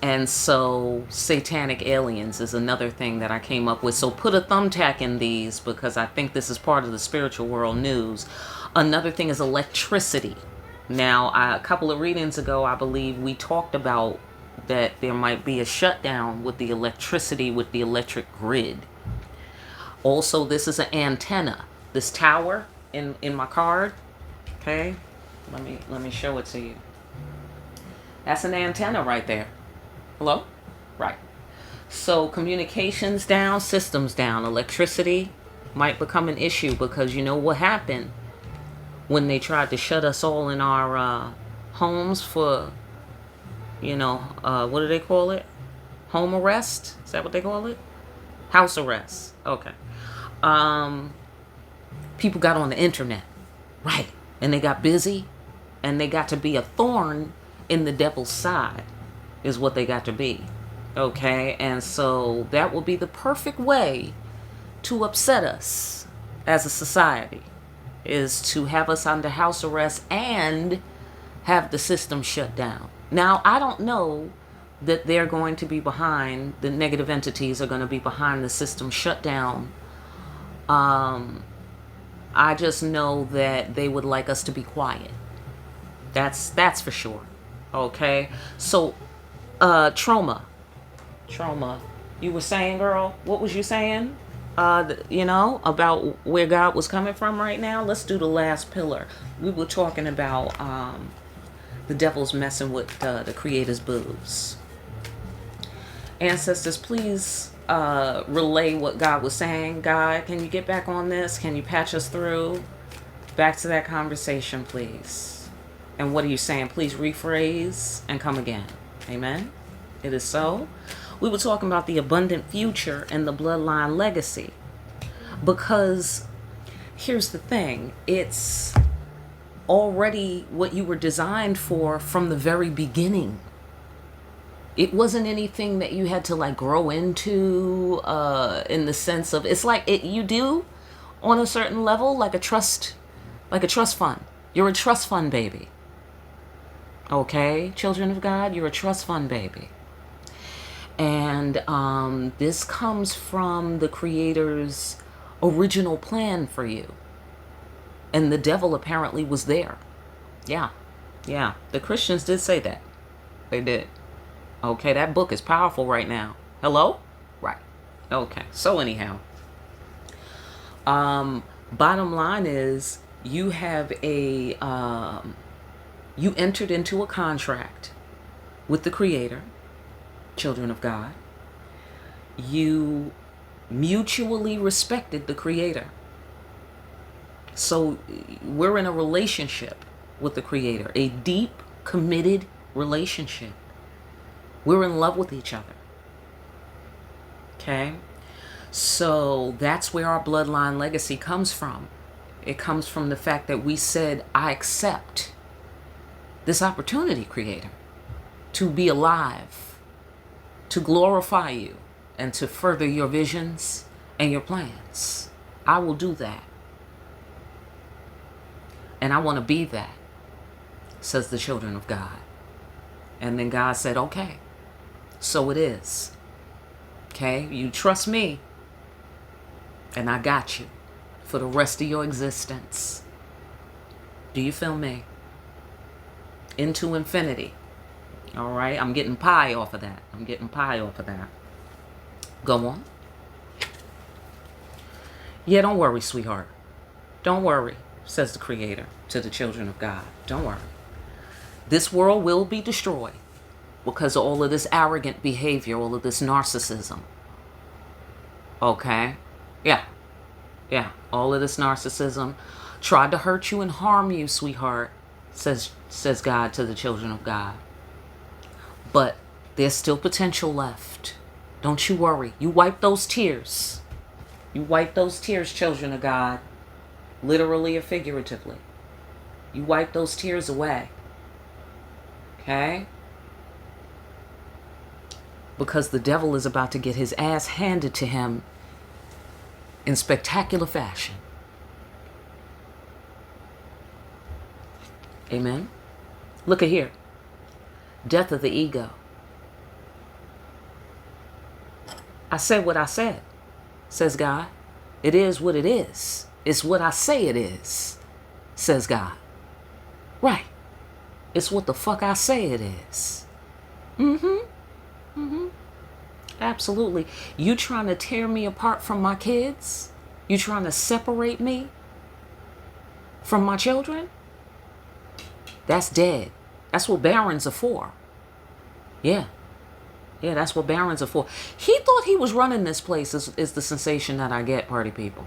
And so satanic aliens is another thing that I came up with. So put a thumbtack in these, because I think this is part of the spiritual world news. Another thing is electricity. Now, a couple of readings ago, I believe we talked about that there might be a shutdown with the electricity, with the electric grid. Also, this is an antenna. This tower in my card. Okay, let me show it to you. That's an antenna right there. Hello? Right. So communications down, systems down, electricity might become an issue, because you know what happened when they tried to shut us all in our homes for, what do they call it? Home arrest? Is that what they call it? House arrest. Okay. People got on the internet. Right. And they got busy, and they got to be a thorn in the devil's side, is what they got to be. Okay, and so that will be the perfect way to upset us as a society, is to have us under house arrest and have the system shut down. Now, I don't know that they're going to be behind, the negative entities are going to be behind the system shutdown. I just know that they would like us to be quiet. That's for sure. Okay, so trauma. You were saying, girl, what was you saying? About where God was coming from right now. Let's do the last pillar. We were talking about the devil's messing with the creator's boobs. Ancestors, please relay what God was saying. God, can you get back on this? Can you patch us through back to that conversation, please? And what are you saying? Please rephrase and come again. Amen. It is so. We were talking about the abundant future and the bloodline legacy. Because here's the thing. It's already what you were designed for from the very beginning. It wasn't anything that you had to like grow into in the sense of, it's like you do on a certain level, like a trust fund. You're a trust fund baby. Okay, children of God, you're a trust fund baby. And this comes from the Creator's original plan for you. And the devil apparently was there. Yeah. The Christians did say that. They did. Okay, that book is powerful right now. Hello? Right. Okay, so anyhow. Bottom line is, you have you entered into a contract with the Creator, children of God. You mutually respected the Creator. So we're in a relationship with the Creator, a deep, committed relationship. We're in love with each other. Okay? So that's where our bloodline legacy comes from. It comes from the fact that we said, I accept this opportunity, Creator, to be alive, to glorify you, and to further your visions and your plans. I will do that. And I want to be that, says the children of God. And then God said, okay, so it is. Okay, you trust me, and I got you for the rest of your existence. Do you feel me? Into infinity. All right, I'm getting pi off of that. Go on. Yeah, don't worry, sweetheart. Don't worry, says the Creator to the children of God. Don't worry. This world will be destroyed because of all of this arrogant behavior, all of this narcissism. Okay? Yeah. All of this narcissism tried to hurt you and harm you, sweetheart, says God to the children of God. But there's still potential left. Don't you worry. You wipe those tears. You wipe those tears, children of God. Literally or figuratively. You wipe those tears away. Okay? Because the devil is about to get his ass handed to him in spectacular fashion. Amen? Look at here. Death of the ego. I said what I said, says God. It is what it is. It's what I say it is, says God. Right. It's what the fuck I say it is. Absolutely. You trying to tear me apart from my kids? You trying to separate me from my children? That's dead. That's what barons are for. Yeah, that's what barons are for. He thought he was running this place, is the sensation that I get, party people.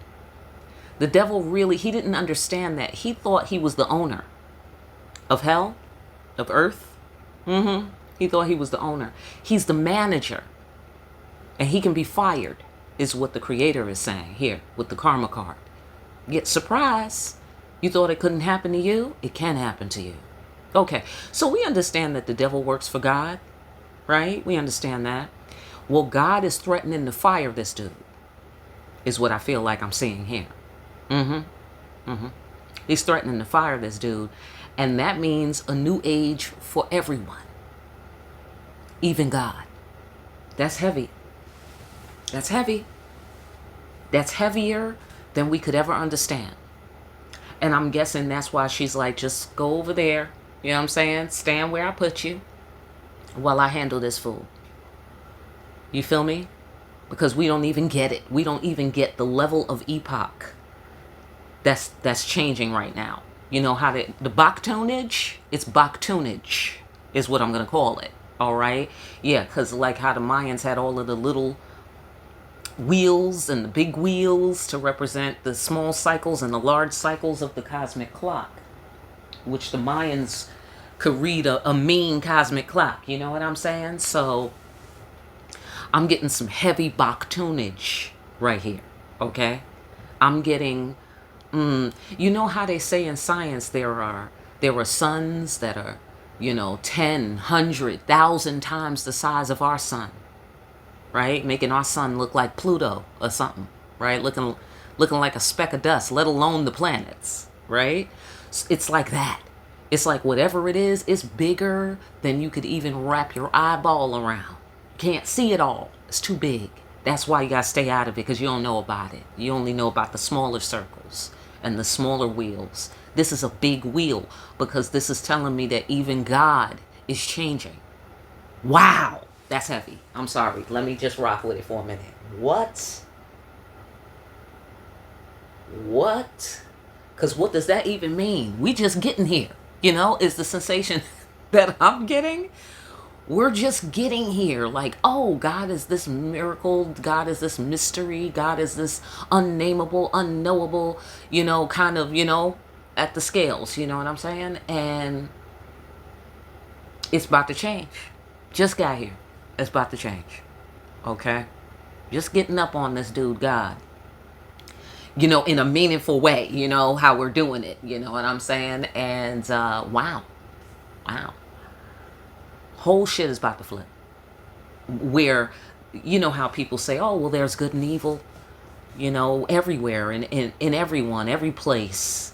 The devil really, he didn't understand that. He thought he was the owner of hell, of earth. He thought he was the owner. He's the manager. And he can be fired, is what the Creator is saying here with the karma card. Get surprised. You thought it couldn't happen to you? It can happen to you. Okay, so we understand that the devil works for God, right? We understand that. Well, God is threatening to fire this dude, is what I feel like I'm seeing here. He's threatening to fire this dude, and that means a new age for everyone, even God. That's heavy. That's heavy. That's heavier than we could ever understand. And I'm guessing that's why she's like, just go over there. You know what I'm saying? Stand where I put you while I handle this fool. You feel me? Because we don't even get it. We don't even get the level of epoch that's changing right now. You know how the Bachtonage? It's Bachtonage is what I'm going to call it. All right? Yeah, because like how the Mayans had all of the little wheels and the big wheels to represent the small cycles and the large cycles of the cosmic clock, which the Mayans could read a mean cosmic clock. You know what I'm saying? So I'm getting some heavy Bachtonage right here. Okay? I'm getting, you know how they say in science there are suns that are, 10, 100, 1,000 times the size of our sun. Right? Making our sun look like Pluto or something. Right? Looking like a speck of dust, let alone the planets. Right? It's like that. It's like whatever it is, it's bigger than you could even wrap your eyeball around. Can't see it all. It's too big. That's why you gotta stay out of it, because you don't know about it. You only know about the smaller circles and the smaller wheels. This is a big wheel, because this is telling me that even God is changing. Wow, that's heavy. I'm sorry. Let me just rock with it for a minute. What? Because what does that even mean? We just getting here. Is the sensation that I'm getting. We're just getting here. Like, oh, God is this miracle. God is this mystery. God is this unnameable, unknowable, kind of, at the scales. You know what I'm saying? And it's about to change. Just got here. It's about to change. Okay? Just getting up on this dude, God. In a meaningful way, how we're doing it, you know what I'm saying? And wow. Whole shit is about to flip. Where, how people say, oh, well, there's good and evil. everywhere, in everyone, every place.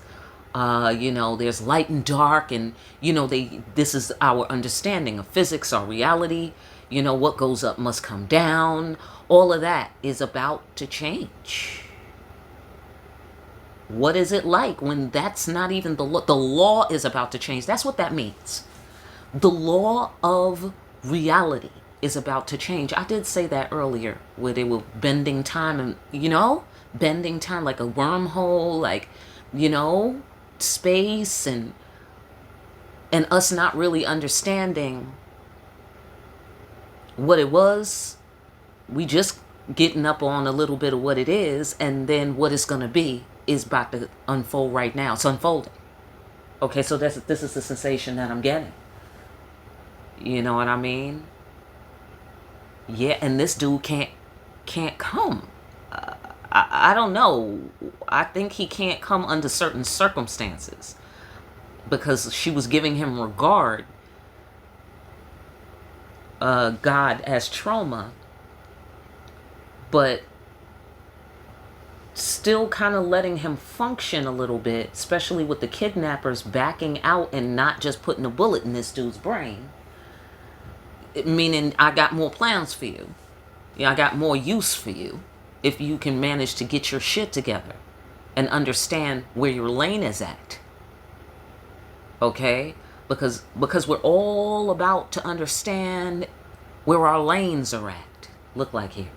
There's light and dark, and this is our understanding of physics, our reality. What goes up must come down. All of that is about to change. What is it like when that's not even the law? The law is about to change. That's what that means. The law of reality is about to change. I did say that earlier, where they were bending time, and bending time like a wormhole, like, space, and us not really understanding what it was. We just getting up on a little bit of what it is, and then what it's going to be is about to unfold right now. It's unfolding. Okay, so this is the sensation that I'm getting. You know what I mean? Yeah, and this dude can't come. I don't know. I think he can't come under certain circumstances, because she was giving him regard, God, as trauma, but still kind of letting him function a little bit, especially with the kidnappers backing out and not just putting a bullet in this dude's brain. Meaning, I got more plans for you. I got more use for you if you can manage to get your shit together and understand where your lane is at. Okay? Because we're all about to understand where our lanes are at. Look like here.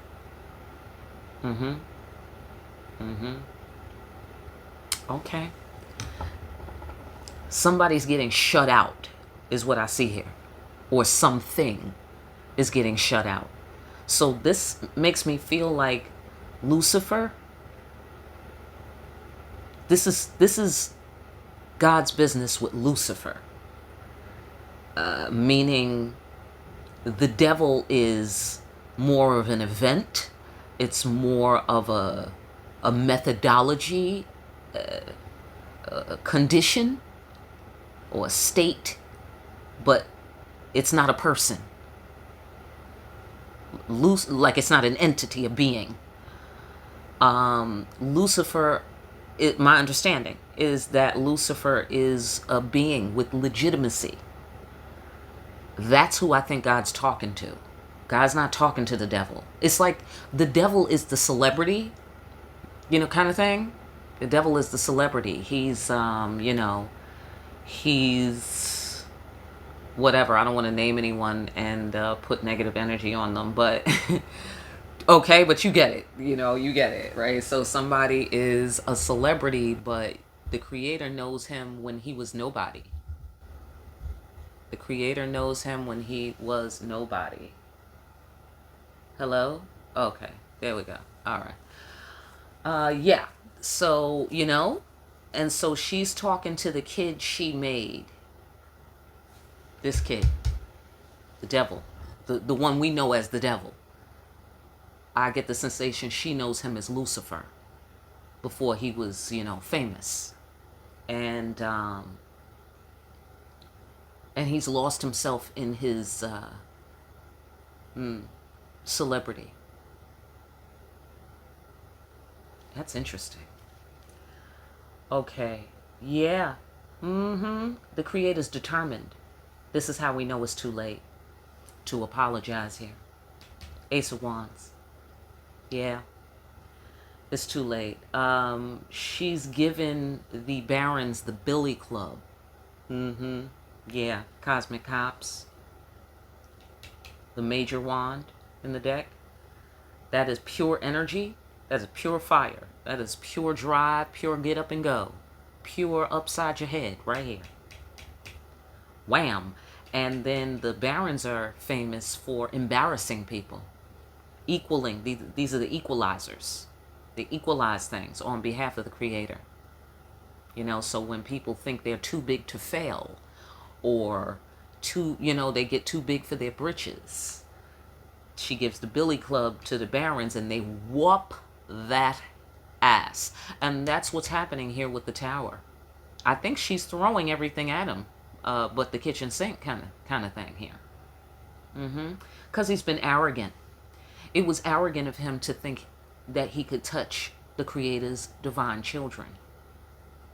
Okay. Somebody's getting shut out is what I see here. Or something is getting shut out. So this makes me feel like Lucifer. This is God's business with Lucifer. Meaning the devil is more of an event. It's more of a methodology, a condition, or a state, but it's not a person. Like, it's not an entity, a being. Lucifer, my understanding is that Lucifer is a being with legitimacy. That's who I think God's talking to. God's not talking to the devil. It's like the devil is the celebrity, kind of thing. The devil is the celebrity. He's, he's whatever. I don't want to name anyone and put negative energy on them, but okay, but you get it. You get it, right? So somebody is a celebrity, but the Creator knows him when he was nobody. The Creator knows him when he was nobody. Hello? Okay, there we go. All right. Yeah. So, and so she's talking to the kid she made. This kid. The devil. The one we know as the devil. I get the sensation she knows him as Lucifer before he was, famous. And he's lost himself in his celebrity. That's interesting. Okay. Yeah. The Creator's determined. This is how we know it's too late to apologize here. Ace of Wands. Yeah. It's too late. She's given the Barons the Billy Club. Yeah. Cosmic Cops. The Major Wand in the deck. That is pure energy. That is pure fire. That is pure drive, pure get up and go. Pure upside your head right here. Wham. And then the Barons are famous for embarrassing people. Equaling. These are the equalizers. They equalize things on behalf of the Creator. So when people think they're too big to fail, or they get too big for their britches, she gives the Billy Club to the Barons and they whoop that ass. And that's what's happening here with the Tower. I think she's throwing everything at him, but the kitchen sink kind of thing here. Because he's been arrogant. It was arrogant of him to think that he could touch the Creator's divine children.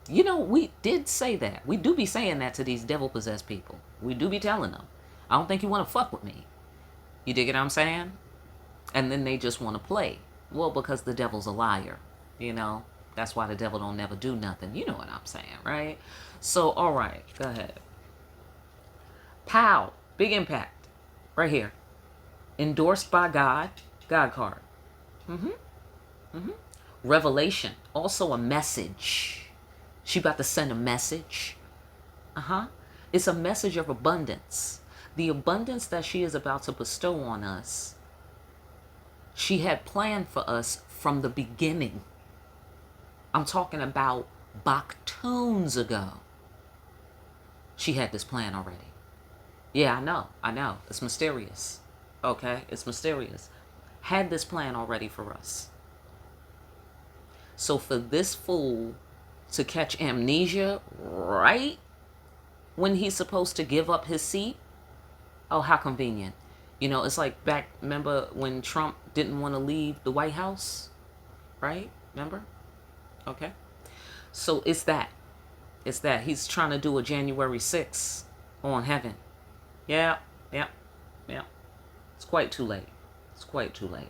You know, we did say that. We do be saying that to these devil-possessed people. We do be telling them, I don't think you want to fuck with me. You dig what I'm saying? And then they just want to play. Well, because the devil's a liar. You know? That's why the devil don't never do nothing. You know what I'm saying, right? So, all right. Go ahead. Pow. Big impact. Right here. Endorsed by God. God card. Revelation. Also a message. She about to send a message. It's a message of abundance. The abundance that she is about to bestow on us, she had planned for us from the beginning. I'm talking about Baktoons ago. She had this plan already. Yeah, I know. It's mysterious. Okay? It's mysterious. Had this plan already for us. So for this fool to catch amnesia right when he's supposed to give up his seat, oh, how convenient. You know, it's like back, remember when Trump didn't want to leave the White House? Right? Remember? Okay. So it's that. It's that. He's trying to do a January 6th on heaven. Yeah. It's quite too late. It's quite too late.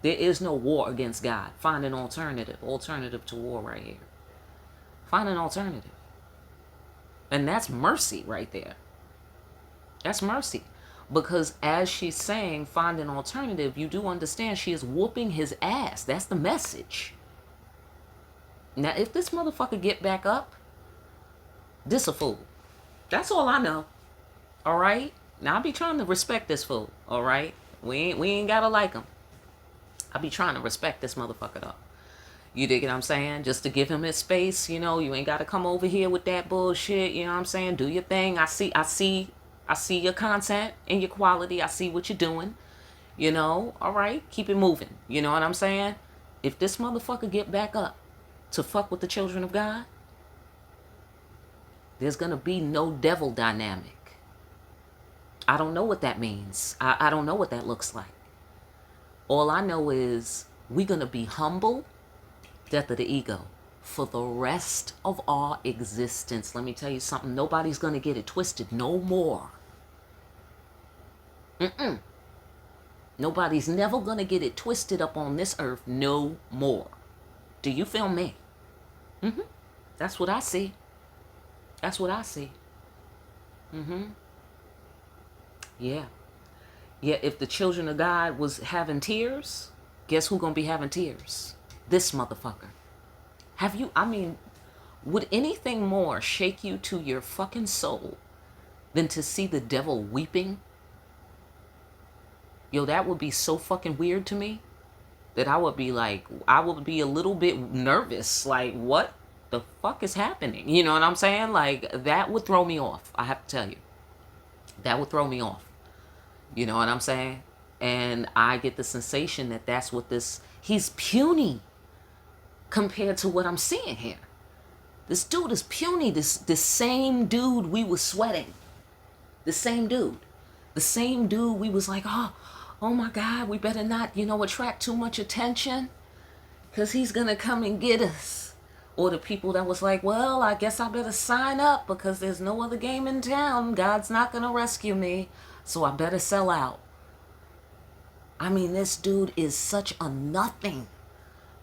There is no war against God. Find an alternative. Alternative to war right here. Find an alternative. And that's mercy right there. That's mercy. Because as she's saying, find an alternative, you do understand she is whooping his ass. That's the message. Now, if this motherfucker get back up, this a fool. That's all I know. All right? Now, I be trying to respect this fool. All right? We ain't gotta like him. I be trying to respect this motherfucker though. You dig what I'm saying? Just to give him his space, you know, you ain't gotta come over here with that bullshit, you know what I'm saying? Do your thing. I see your content and your quality. I see what you're doing. You know, all right, keep it moving. You know what I'm saying? If this motherfucker get back up to fuck with the children of God, there's gonna be no devil dynamic. I don't know what that means. I don't know what that looks like. All I know is we're going to be humble, death of the ego, for the rest of our existence. Let me tell you something. Nobody's going to get it twisted no more. Nobody's never going to get it twisted up on this earth no more. Do you feel me? That's what I see. That's what I see. Yeah. Yeah, if the children of God was having tears, guess who gonna be having tears? This motherfucker. Would anything more shake you to your fucking soul than to see the devil weeping? Yo, that would be so fucking weird to me that I would be a little bit nervous. Like, what the fuck is happening? You know what I'm saying? Like, that would throw me off. I have to tell you. That would throw me off. You know what I'm saying? And I get the sensation that that's what he's puny compared to what I'm seeing here. This dude is puny. This same dude we was sweating. The same dude. The same dude we was like, oh my God, we better not, attract too much attention because he's going to come and get us. Or the people that was like, well, I guess I better sign up because there's no other game in town. God's not going to rescue me. So I better sell out. I mean, this dude is such a nothing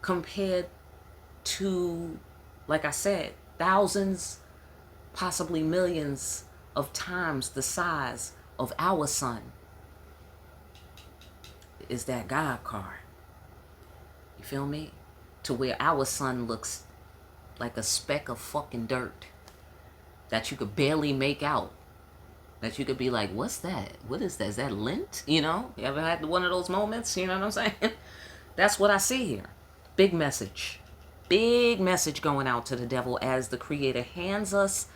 compared to, like I said, thousands, possibly millions of times the size of our sun. Is that God card. You feel me? To where our sun looks like a speck of fucking dirt that you could barely make out. That you could be like, what's that? What is that? Is that lint? You know? You ever had one of those moments? You know what I'm saying? That's what I see here. Big message. Big message going out to the devil as the Creator hands us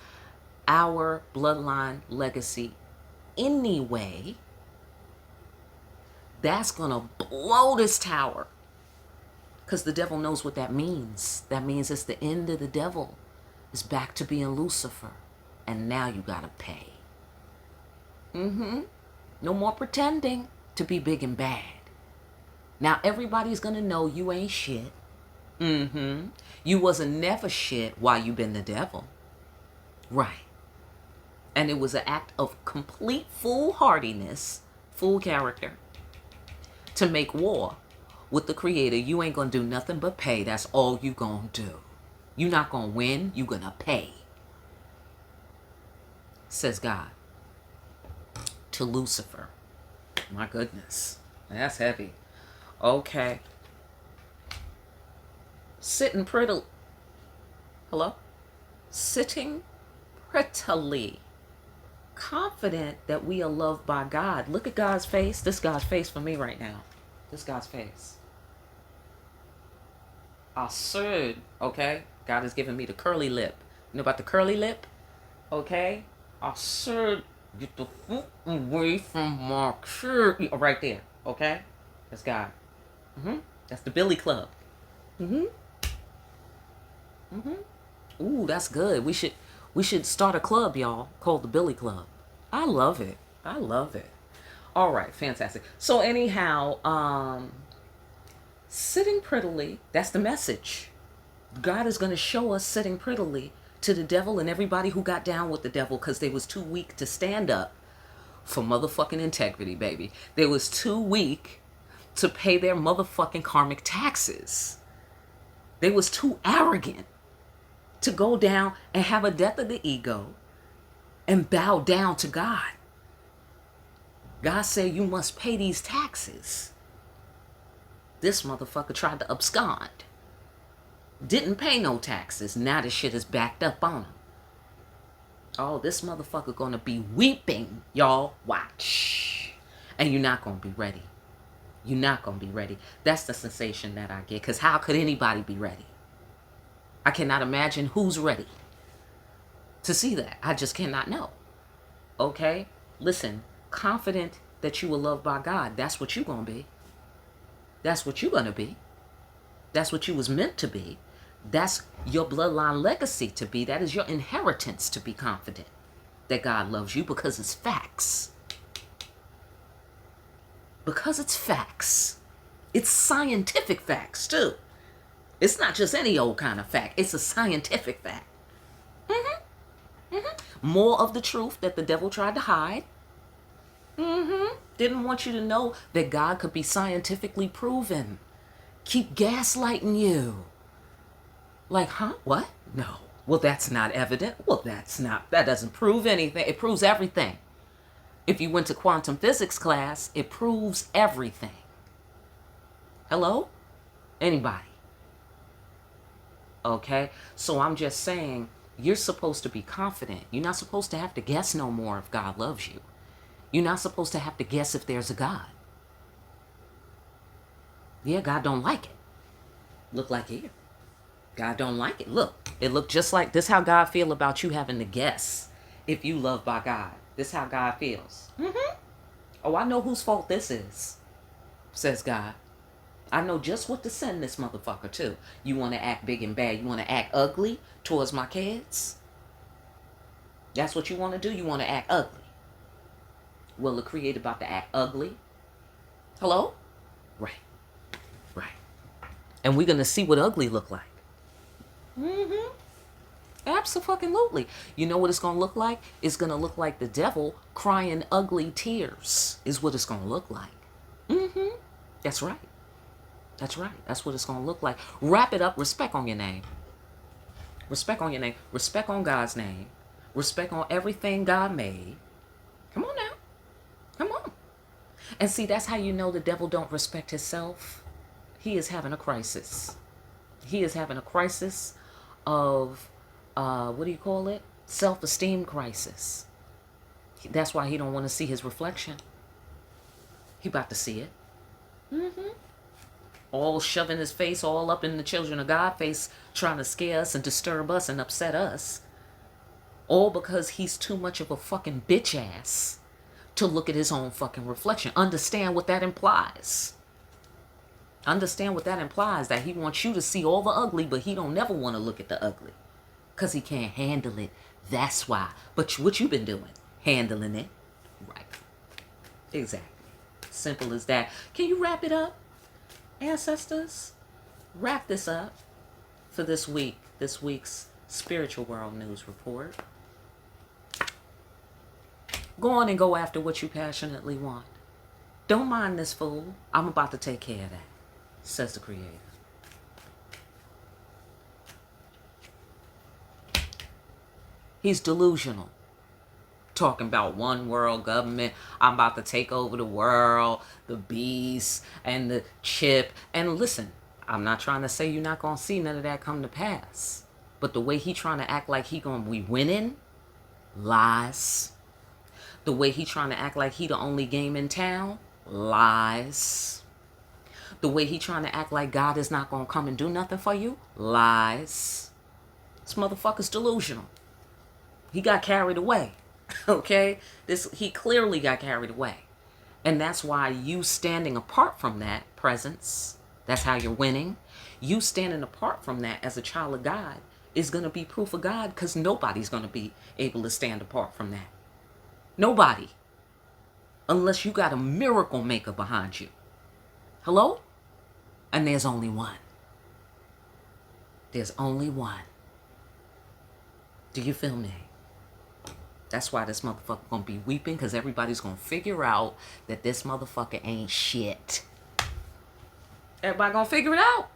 our bloodline legacy anyway. That's going to blow this tower. Because the devil knows what that means. That means it's the end of the devil. It's back to being Lucifer. And now you got to pay. No more pretending to be big and bad. Now everybody's going to know you ain't shit. You wasn't never shit while you been the devil. Right. And it was an act of complete foolhardiness, full character, to make war with the creator. You ain't going to do nothing but pay. That's all you going to do. You're not going to win. You're going to pay. Says God to Lucifer. My goodness. That's heavy. Okay. Sitting prettily. Hello? Sitting prettily. Confident that we are loved by God. Look at God's face. This God's face for me right now. This God's face. Absurd. Okay? God has given me the curly lip. You know about the curly lip? Okay? Absurd. Get the fuck away from my shirt. Right there. Okay? That's God. That's the Billy Club. Ooh, that's good. We should start a club, y'all, called the Billy Club. I love it. I love it. All right, fantastic. So anyhow, sitting prettily, that's the message. God is going to show us sitting prettily to the devil and everybody who got down with the devil because they was too weak to stand up for motherfucking integrity, baby. They was too weak to pay their motherfucking karmic taxes. They was too arrogant to go down and have a death of the ego and bow down to God. God said you must pay these taxes. This motherfucker tried to abscond. Didn't pay no taxes. Now the shit is backed up on him. Oh, this motherfucker gonna be weeping, y'all. Watch. And you're not gonna be ready. You're not gonna be ready. That's the sensation that I get. Because how could anybody be ready? I cannot imagine who's ready to see that. I just cannot know. Okay? Listen, confident that you are loved by God. That's what you're going to be. That's what you're going to be. That's what you was meant to be. That's your bloodline legacy to be. That is your inheritance to be confident that God loves you because it's facts. Because it's facts. It's scientific facts too. It's not just any old kind of fact. It's a scientific fact. More of the truth that the devil tried to hide. Didn't want you to know that God could be scientifically proven. Keep gaslighting you. Like, huh? What? No. Well, that's not evident. Well, that doesn't prove anything. It proves everything. If you went to quantum physics class, it proves everything. Hello? Anybody? Okay? So I'm just saying, you're supposed to be confident. You're not supposed to have to guess no more if God loves you. You're not supposed to have to guess if there's a God. Yeah, God don't like it. Look like here. God don't like it. Look, it looked just like this. How God feel about you having to guess if you love by God. This how God feels. Oh, I know whose fault this is, says God. I know just what to send this motherfucker to. You want to act big and bad. You want to act ugly towards my kids. That's what you want to do. You want to act ugly. Well, the creator about to act ugly. Hello? Right. And we're going to see what ugly look like. Absolutely. You know what it's going to look like? It's going to look like the devil crying ugly tears is what it's going to look like. That's right. That's right. That's what it's going to look like. Wrap it up. Respect on your name. Respect on your name. Respect on God's name. Respect on everything God made. Come on now. Come on. And see, that's how you know the devil don't respect himself. He is having a crisis. He is having a crisis of, what do you call it? Self-esteem crisis. That's why he don't want to see his reflection. He about to see it. All shoving his face all up in the children of God face, trying to scare us and disturb us and upset us. All because he's too much of a fucking bitch ass to look at his own fucking reflection. Understand what that implies. Understand what that implies, that he wants you to see all the ugly, but he don't never want to look at the ugly because he can't handle it. That's why. But what you been doing? Handling it. Right. Exactly. Simple as that. Can you wrap it up? Ancestors, wrap this up for this week's Spiritual World News Report. Go on and go after what you passionately want. Don't mind this fool. I'm about to take care of that, says the Creator. He's delusional. Talking about one world government. I'm about to take over the world, the beast, and the chip. And listen, I'm not trying to say you're not going to see none of that come to pass. But the way he trying to act like he going to be winning, lies. The way he trying to act like he the only game in town, lies. The way he trying to act like God is not going to come and do nothing for you, lies. This motherfucker's delusional. He got carried away. Okay? He clearly got carried away. And that's why you standing apart from that presence, that's how you're winning. You standing apart from that as a child of God is going to be proof of God, because nobody's going to be able to stand apart from that. Nobody. Unless you got a miracle maker behind you. Hello? And there's only one. There's only one. Do you feel me? That's why this motherfucker gonna be weeping, because everybody's gonna figure out that this motherfucker ain't shit. Everybody gonna figure it out.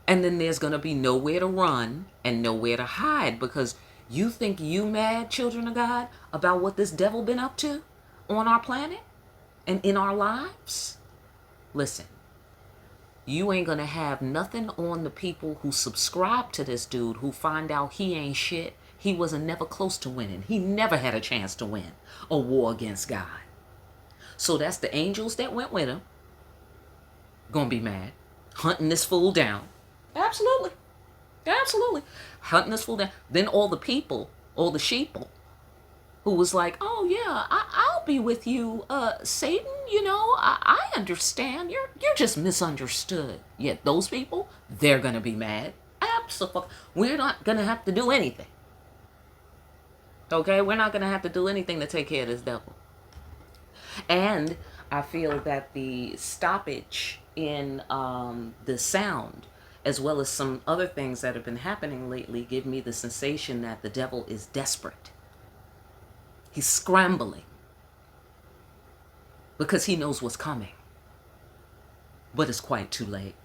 And then there's gonna be nowhere to run and nowhere to hide, because you think you mad, children of God, about what this devil been up to on our planet and in our lives? Listen, you ain't gonna have nothing on the people who subscribe to this dude who find out he ain't shit. He wasn't never close to winning. He never had a chance to win a war against God. So that's the angels that went with him gonna be mad, hunting this fool down. Absolutely. Absolutely. Hunting this fool down. Then all the people, all the sheeple, who was like, oh yeah, I'll be with you, Satan, you know, I understand. You're just misunderstood. Yet those people, they're gonna be mad. Absolutely. We're not gonna have to do anything. Okay, we're not going to have to do anything to take care of this devil. And I feel that the stoppage in the sound, as well as some other things that have been happening lately, give me the sensation that the devil is desperate. He's scrambling because he knows what's coming. But it's quite too late.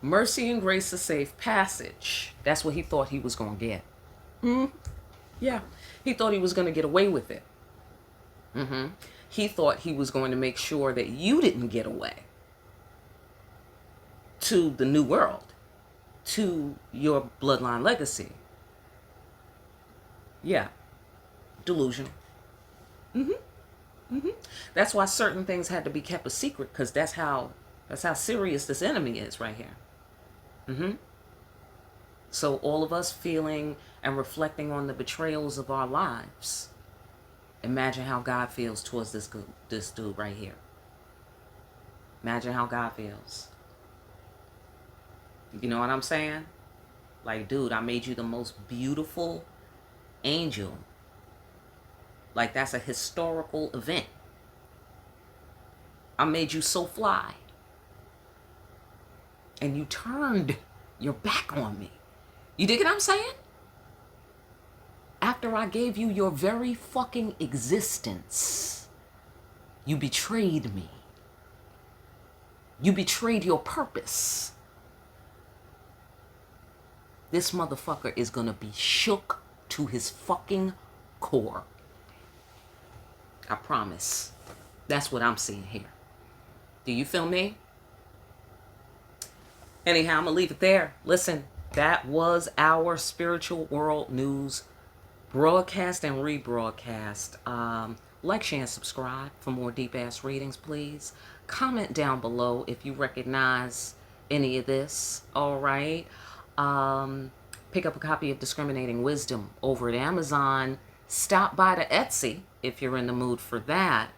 Mercy and grace, a safe passage. That's what he thought he was going to get. Yeah. He thought he was going to get away with it. He thought he was going to make sure that you didn't get away to the new world, to your bloodline legacy. Yeah. Delusional. That's why certain things had to be kept a secret, because that's how serious this enemy is right here. So all of us feeling and reflecting on the betrayals of our lives. Imagine how God feels towards this dude right here. Imagine how God feels. You know what I'm saying? Like, dude, I made you the most beautiful angel. Like, that's a historical event. I made you so fly. And you turned your back on me. You dig what I'm saying? After I gave you your very fucking existence, you betrayed me. You betrayed your purpose. This motherfucker is gonna be shook to his fucking core. I promise. That's what I'm seeing here. Do you feel me? Anyhow, I'm going to leave it there. Listen, that was our Spiritual World News broadcast and rebroadcast. Like, share, and subscribe for more deep-ass readings, please. Comment down below if you recognize any of this, all right? Pick up a copy of Discriminating Wisdom over at Amazon. Stop by to Etsy if you're in the mood for that.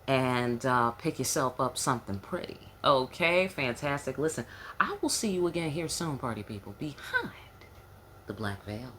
And pick yourself up something pretty. Okay, fantastic. Listen, I will see you again here soon, party people, behind the black veil.